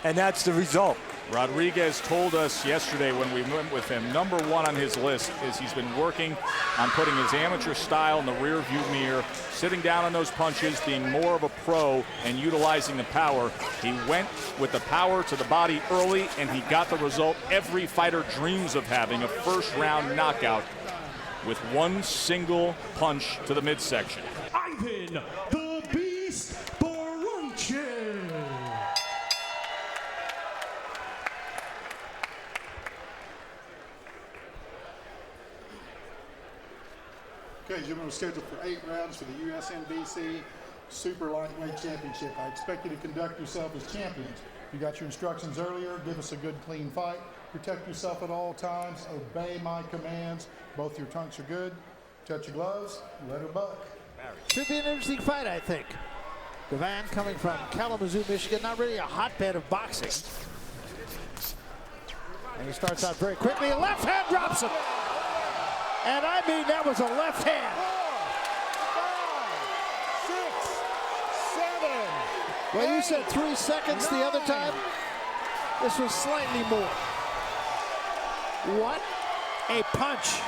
Speaker 23: and that's the result.
Speaker 2: Rodriguez told us yesterday when we went with him, #1 on his list is he's been working on putting his amateur style in the rear view mirror, sitting down on those punches, being more of a pro and utilizing the power. He went with the power to the body early and he got the result every fighter dreams of having, a first-round knockout with one single punch to the midsection.
Speaker 19: Ivan the Beast Bundridge.
Speaker 8: Okay, gentlemen, we're scheduled for 8 rounds for the USNBC Super Lightweight Championship. I expect you to conduct yourself as champions. You got your instructions earlier. Give us a good, clean fight. Protect yourself at all times. Obey my commands. Both your trunks are good. Touch your gloves. Let her buck.
Speaker 4: Should be an interesting fight, I think. Gavan coming from Kalamazoo, Michigan, not really a hotbed of boxing. And he starts out very quickly. Left hand drops him. And I mean, that was a left hand. 4, 5, 6, 7. Well, you said 3 seconds 9. The other time. This was slightly more. What a punch.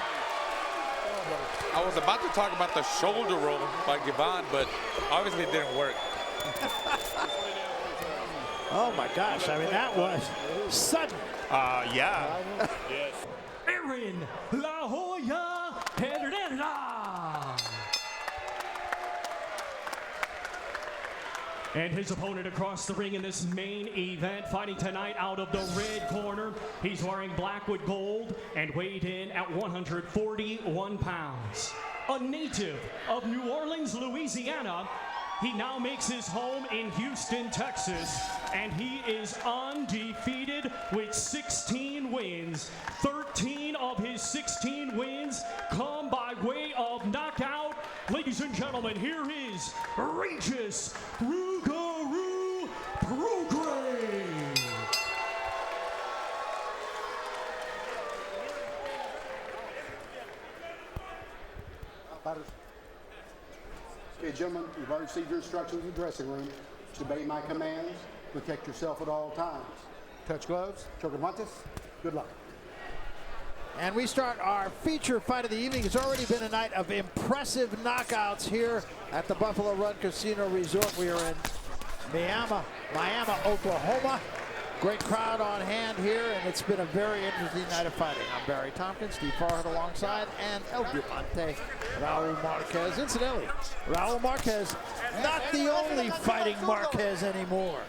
Speaker 10: I was about to talk about the shoulder roll by Gavan, but obviously it didn't work.
Speaker 4: Oh my gosh, I mean, that was sudden.
Speaker 18: Yeah.
Speaker 7: Yes. Aaron La Hoya Herrera. And his opponent across the ring in this main event, fighting tonight out of the red corner. He's wearing black with gold and weighed in at 141 pounds. A native of New Orleans, Louisiana, he now makes his home in Houston, Texas, and he is undefeated with 16 wins. 13 of his 16 wins come by way of knockout. Ladies and gentlemen, here is Regis Rougarou Prograis.
Speaker 3: Okay, gentlemen, you've already received your instructions in the dressing room. Obey my commands. Protect yourself at all times. Touch gloves. Choke guantes. Good luck.
Speaker 4: And we start our feature fight of the evening. It's already been a night of impressive knockouts here at the Buffalo Run Casino Resort. We are in Miami, Oklahoma. Great crowd on hand here, and it's been a very interesting night of fighting. I'm Barry Tompkins, Steve Farhad alongside, and El Diamante, Raul Marquez. Incidentally, Raul Marquez, not the only fighting Marquez anymore.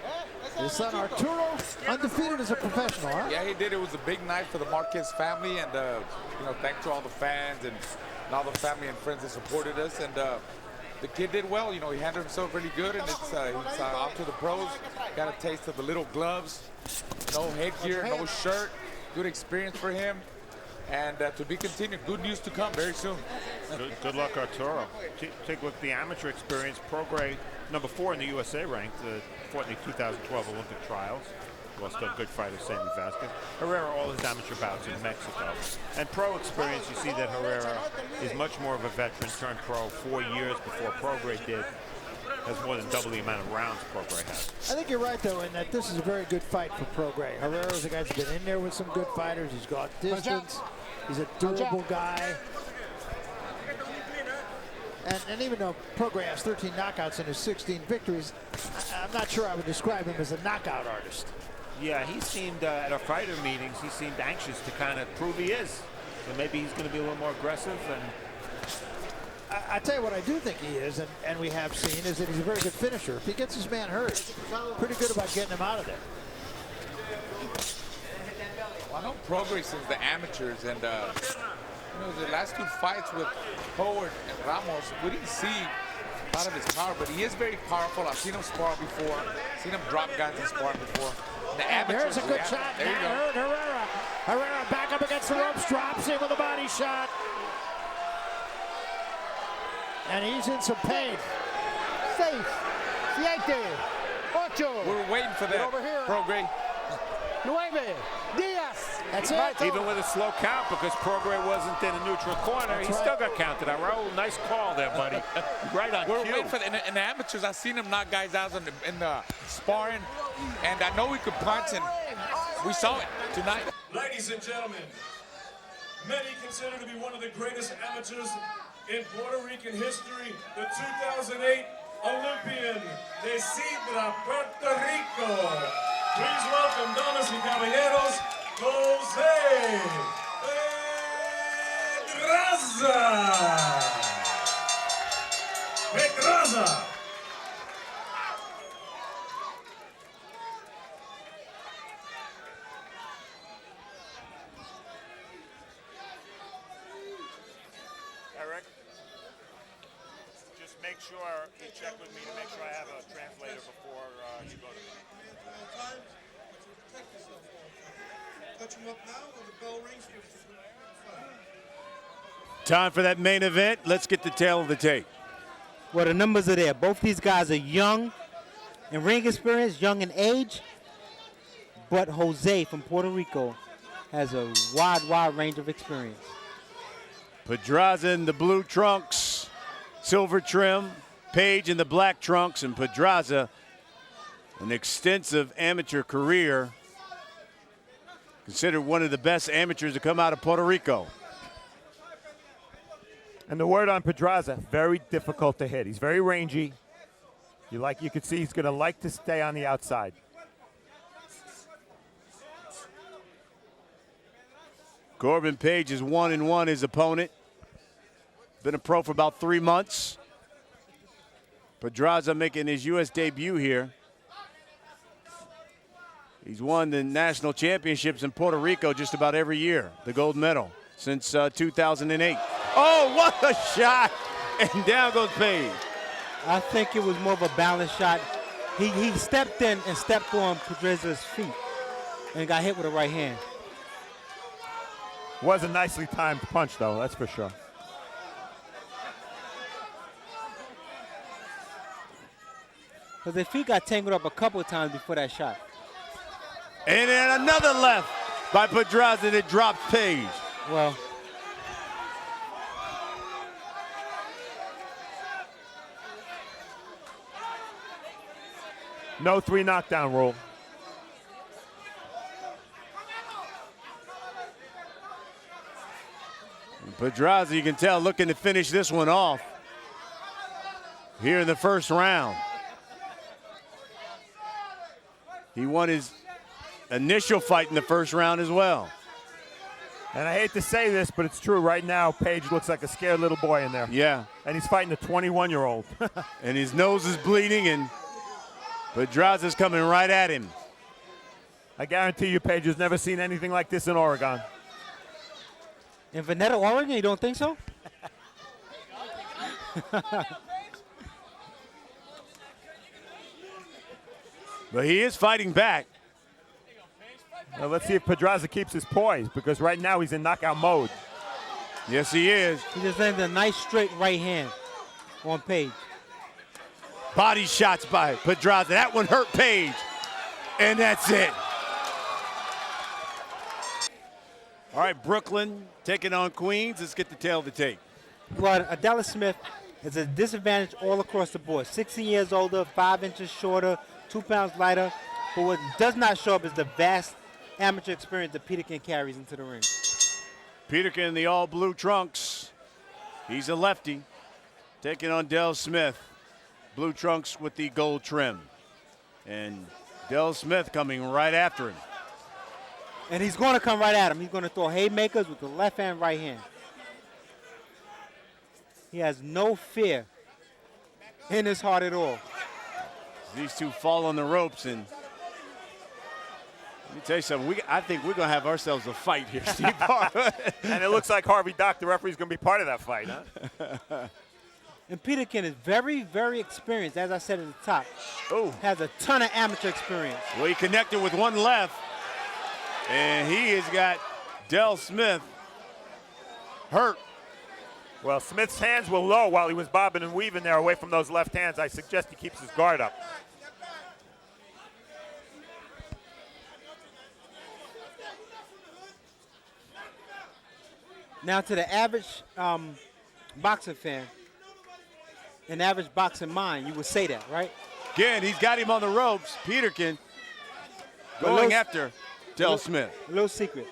Speaker 4: His son Arturo, undefeated as a professional, huh?
Speaker 10: Yeah, he did. It was a big night for the Marquez family, and thanks to all the fans and all the family and friends that supported us. And the kid did well. He handled himself really good, and he's out to the pros. Got a taste of the little gloves, no headgear, no shirt. Good experience for him, and to be continued. Good news to come very soon.
Speaker 18: Good luck, Arturo. Take a look at the amateur experience. Prograis, number 4 in the USA ranked, fought in the 2012 Olympic trials. Lost a good fighter, Sammy Vasquez. Herrera, all his amateur bouts in Mexico. And pro experience, you see that Herrera is much more of a veteran, turned pro 4 years before Prograis did. Has more than double the amount of rounds Prograis has.
Speaker 4: I think you're right, though, in that this is a very good fight for Prograis. Herrera's a guy that's been in there with some good fighters. He's got distance. He's a durable guy. And even though Prograis has 13 knockouts and his 16 victories, I'm not sure I would describe him as a knockout artist.
Speaker 18: Yeah, he seemed, at our fighter meetings, he seemed anxious to kind of prove he is. So maybe he's going to be a little more aggressive. And
Speaker 4: I tell you what I do think he is, and we have seen, is that he's a very good finisher. If he gets his man hurt, pretty good about getting him out of there.
Speaker 10: Well, I know Prograis since the amateurs, and the last 2 fights with Howard and Ramos, we didn't see a lot of his power, but he is very powerful. I've seen him spar before, seen him drop guns and spar before. The amateurs,
Speaker 4: there's a good shot.
Speaker 10: There you go.
Speaker 4: Hurt Herrera. Herrera back up against the ropes, drops him with a body shot. And he's in some pain.
Speaker 3: 6, 7, 8.
Speaker 10: We're waiting for that.
Speaker 3: Over here.
Speaker 10: Prograis.
Speaker 3: 9, 10.
Speaker 4: That's it.
Speaker 18: Even with a slow count, because Prograis wasn't in a neutral corner, he still got counted out. Raul, nice call there, buddy. Right on
Speaker 10: We're
Speaker 18: cue.
Speaker 10: waiting for in the amateurs. I've seen him knock guys out in the sparring, and I know he could punch, and we saw it tonight.
Speaker 19: Ladies and gentlemen, many consider to be one of the greatest amateurs in Puerto Rican history, the 2008 Olympian de Sidra, Puerto Rico. Please welcome, damas y caballeros, Jose Pedraza.
Speaker 10: Eric?
Speaker 9: sure you check with me to make sure I have a translator before you go to me.
Speaker 12: Touch him up now when the bell rings.
Speaker 20: Time for that main event. Let's get the tail of the tape.
Speaker 14: Well, the numbers are there. Both these guys are young in ring experience, young in age. But Jose from Puerto Rico has a wide range of experience.
Speaker 20: Pedraza in the blue trunks, silver trim. Paige in the black trunks, and Pedraza, an extensive amateur career. Considered one of the best amateurs to come out of Puerto Rico.
Speaker 18: And the word on Pedraza, very difficult to hit. He's very rangy. You could see he's going to like to stay on the outside.
Speaker 20: Corbin Paige is 1-1 his opponent. Been a pro for about 3 months. Pedraza making his U.S. debut here. He's won the national championships in Puerto Rico just about every year, the gold medal, since 2008. Oh, what a shot! And down goes Paige.
Speaker 14: I think it was more of a balanced shot. He stepped in and stepped on Pedraza's feet and got hit with a right hand.
Speaker 18: Was a nicely timed punch, though, that's for sure.
Speaker 14: Because their feet got tangled up a couple of times before that shot.
Speaker 20: And then another left by Pedraza that drops Paige.
Speaker 14: Well,
Speaker 18: no 3 knockdown rule.
Speaker 20: Pedraza, you can tell, looking to finish this one off here in the first round. He won his initial fight in the first round as well.
Speaker 18: And I hate to say this, but it's true. Right now, Paige looks like a scared little boy in there.
Speaker 20: Yeah.
Speaker 18: And he's fighting a 21-year-old.
Speaker 20: And his nose is bleeding, and Pedraza's coming right at him.
Speaker 18: I guarantee you, Paige has never seen anything like this in Oregon.
Speaker 14: In Veneta, Oregon, you don't think so?
Speaker 20: But he is fighting back.
Speaker 18: Well, let's see if Pedraza keeps his poise, because right now he's in knockout mode.
Speaker 20: Yes, he is.
Speaker 14: He just landed a nice straight right hand on Paige.
Speaker 20: Body shots by Pedraza. That one hurt Paige. And that's it. All right, Brooklyn taking on Queens. Let's get the tail of the tape.
Speaker 14: Well, Adela Smith is a disadvantage all across the board. 16 years older, 5 inches shorter, 2 pounds lighter. But what does not show up is the vast amateur experience that Peterkin carries into the ring.
Speaker 20: Peterkin in the all blue trunks. He's a lefty. Taking on Del Smith. Blue trunks with the gold trim. And Del Smith coming right after him.
Speaker 14: And he's going to come right at him. He's going to throw haymakers with the left hand, right hand. He has no fear in his heart at all.
Speaker 20: These two fall on the ropes, and let me tell you something. I think we're going to have ourselves a fight here, Steve.
Speaker 18: And it looks like Harvey Dock, the referee, is going to be part of that fight, huh?
Speaker 14: And Peterkin is very, very experienced, as I said at the top.
Speaker 20: Oh.
Speaker 14: Has a ton of amateur experience.
Speaker 20: Well, he connected with one left, and he has got Del Smith hurt.
Speaker 18: Well, Smith's hands were low while he was bobbing and weaving there away from those left hands. I suggest he keeps his guard up.
Speaker 14: Now, to the average boxing fan, an average boxing mind, you would say that, right?
Speaker 20: Again, he's got him on the ropes. Peterkin going after Del Smith.
Speaker 14: A little secret.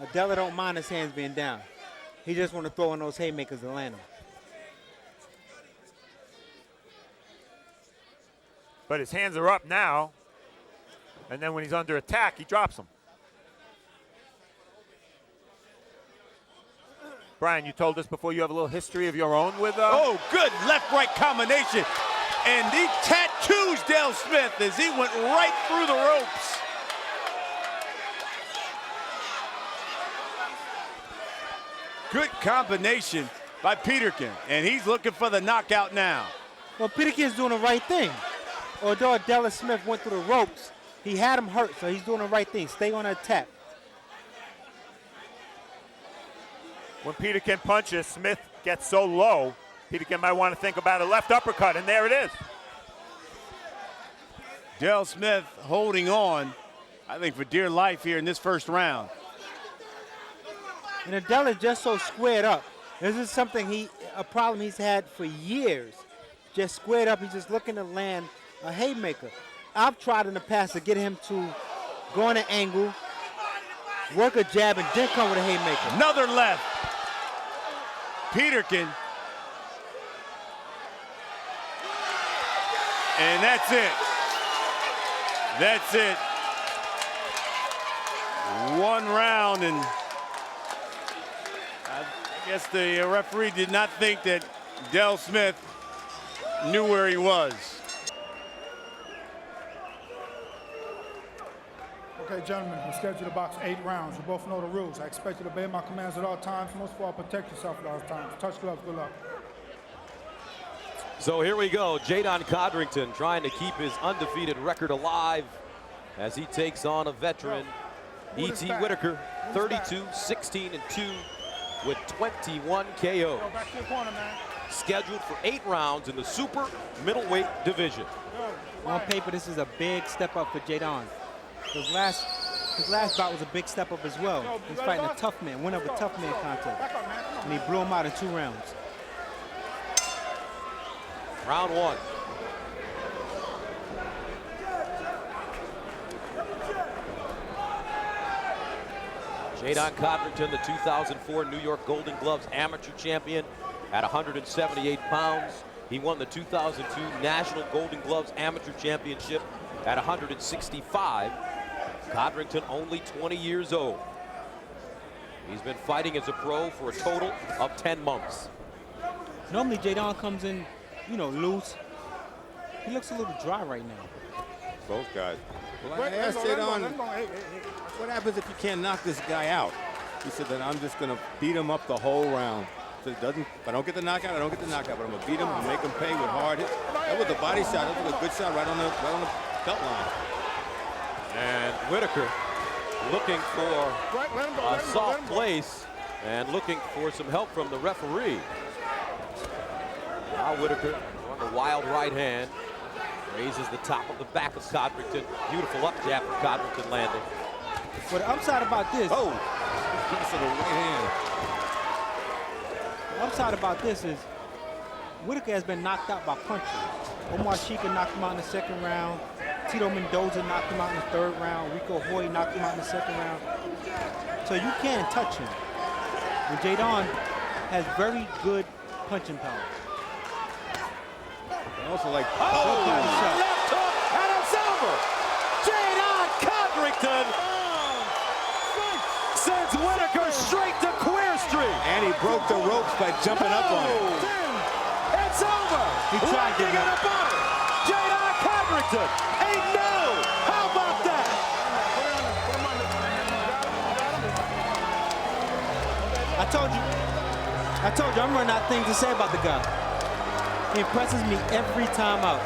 Speaker 14: Adela don't mind his hands being down. He just want to throw in those haymakers to land them.
Speaker 18: But his hands are up now. And then when he's under attack, he drops them. Brian, you told us before you have a little history of your own with...
Speaker 20: Oh, good left-right combination. And he tattoos Del Smith as he went right through the ropes. Good combination by Peterkin, and he's looking for the knockout now.
Speaker 14: Well, Peterkin's doing the right thing. Although Della Smith went through the ropes, he had him hurt, so he's doing the right thing. Stay on the attack.
Speaker 15: When Peterkin punches, Smith gets so low, Peterkin might want to think about a left uppercut, and there it is.
Speaker 11: Del Smith holding on, I think, for dear life here in this first round.
Speaker 14: And Adele is just so squared up. This is something a problem he's had for years. Just squared up, he's just looking to land a haymaker. I've tried in the past to get him to go on an angle, work a jab, and then come with a haymaker.
Speaker 11: Another left. Peterkin. And that's it. That's it. One round, and I guess the referee did not think that Del Smith knew where he was.
Speaker 8: Okay, gentlemen, we're scheduled to box 8 rounds. You both know the rules. I expect you to obey my commands at all times. Most of all, protect yourself at all times. Touch gloves, good luck.
Speaker 16: So here we go. Jadon Codrington trying to keep his undefeated record alive as he takes on a veteran, E.T. Whitaker, 32, 16, and 2 with 21 KOs.
Speaker 8: Go back to your corner, man.
Speaker 16: Scheduled for 8 rounds in the super middleweight division.
Speaker 14: On paper, this is a big step up for Jadon. His last bout was a big step up as well. He's fighting a tough man, winner of a tough man contest. And he blew him out in 2 rounds.
Speaker 16: Round 1. Jadon Codrington, the 2004 New York Golden Gloves amateur champion at 178 pounds. He won the 2002 National Golden Gloves Amateur Championship at 165. Codrington only 20 years old. He's been fighting as a pro for a total of 10 months.
Speaker 14: Normally Jadon comes in, you know, loose. He looks a little dry right now.
Speaker 17: Both guys. Well, I asked Jadon, what happens if you can't knock this guy out? He said that I'm just going to beat him up the whole round. So if I don't get the knockout, I don't get the knockout, but I'm going to beat him and make him pay with hard hits. That was a body shot. That was a good shot right on the belt line.
Speaker 16: And Whitaker looking for a soft place and looking for some help from the referee. Now Whitaker on the wild right hand. Raises the top of the back of Codrington. Beautiful up jab from Codrington landing.
Speaker 14: But the upside about this.
Speaker 17: Oh, that's the right hand.
Speaker 14: The upside about this is Whitaker has been knocked out by punches. Omar Shika knocked him out in the 2nd round. Tito Mendoza knocked him out in the 3rd round. Rico Hoy knocked him out in the 2nd round. So you can't touch him. And Jadon has very good punching power.
Speaker 17: And also like,
Speaker 16: left hook, and it's over. Jadon Codrington sends Whitaker straight to Queer Street.
Speaker 17: And he broke the ropes by jumping up on it.
Speaker 16: It's over.
Speaker 14: He tried to
Speaker 16: get a butter. Jadon Codrington. Ain't no. How about that?
Speaker 14: I told you, I'm running out of things to say about the guy. He impresses me every time out.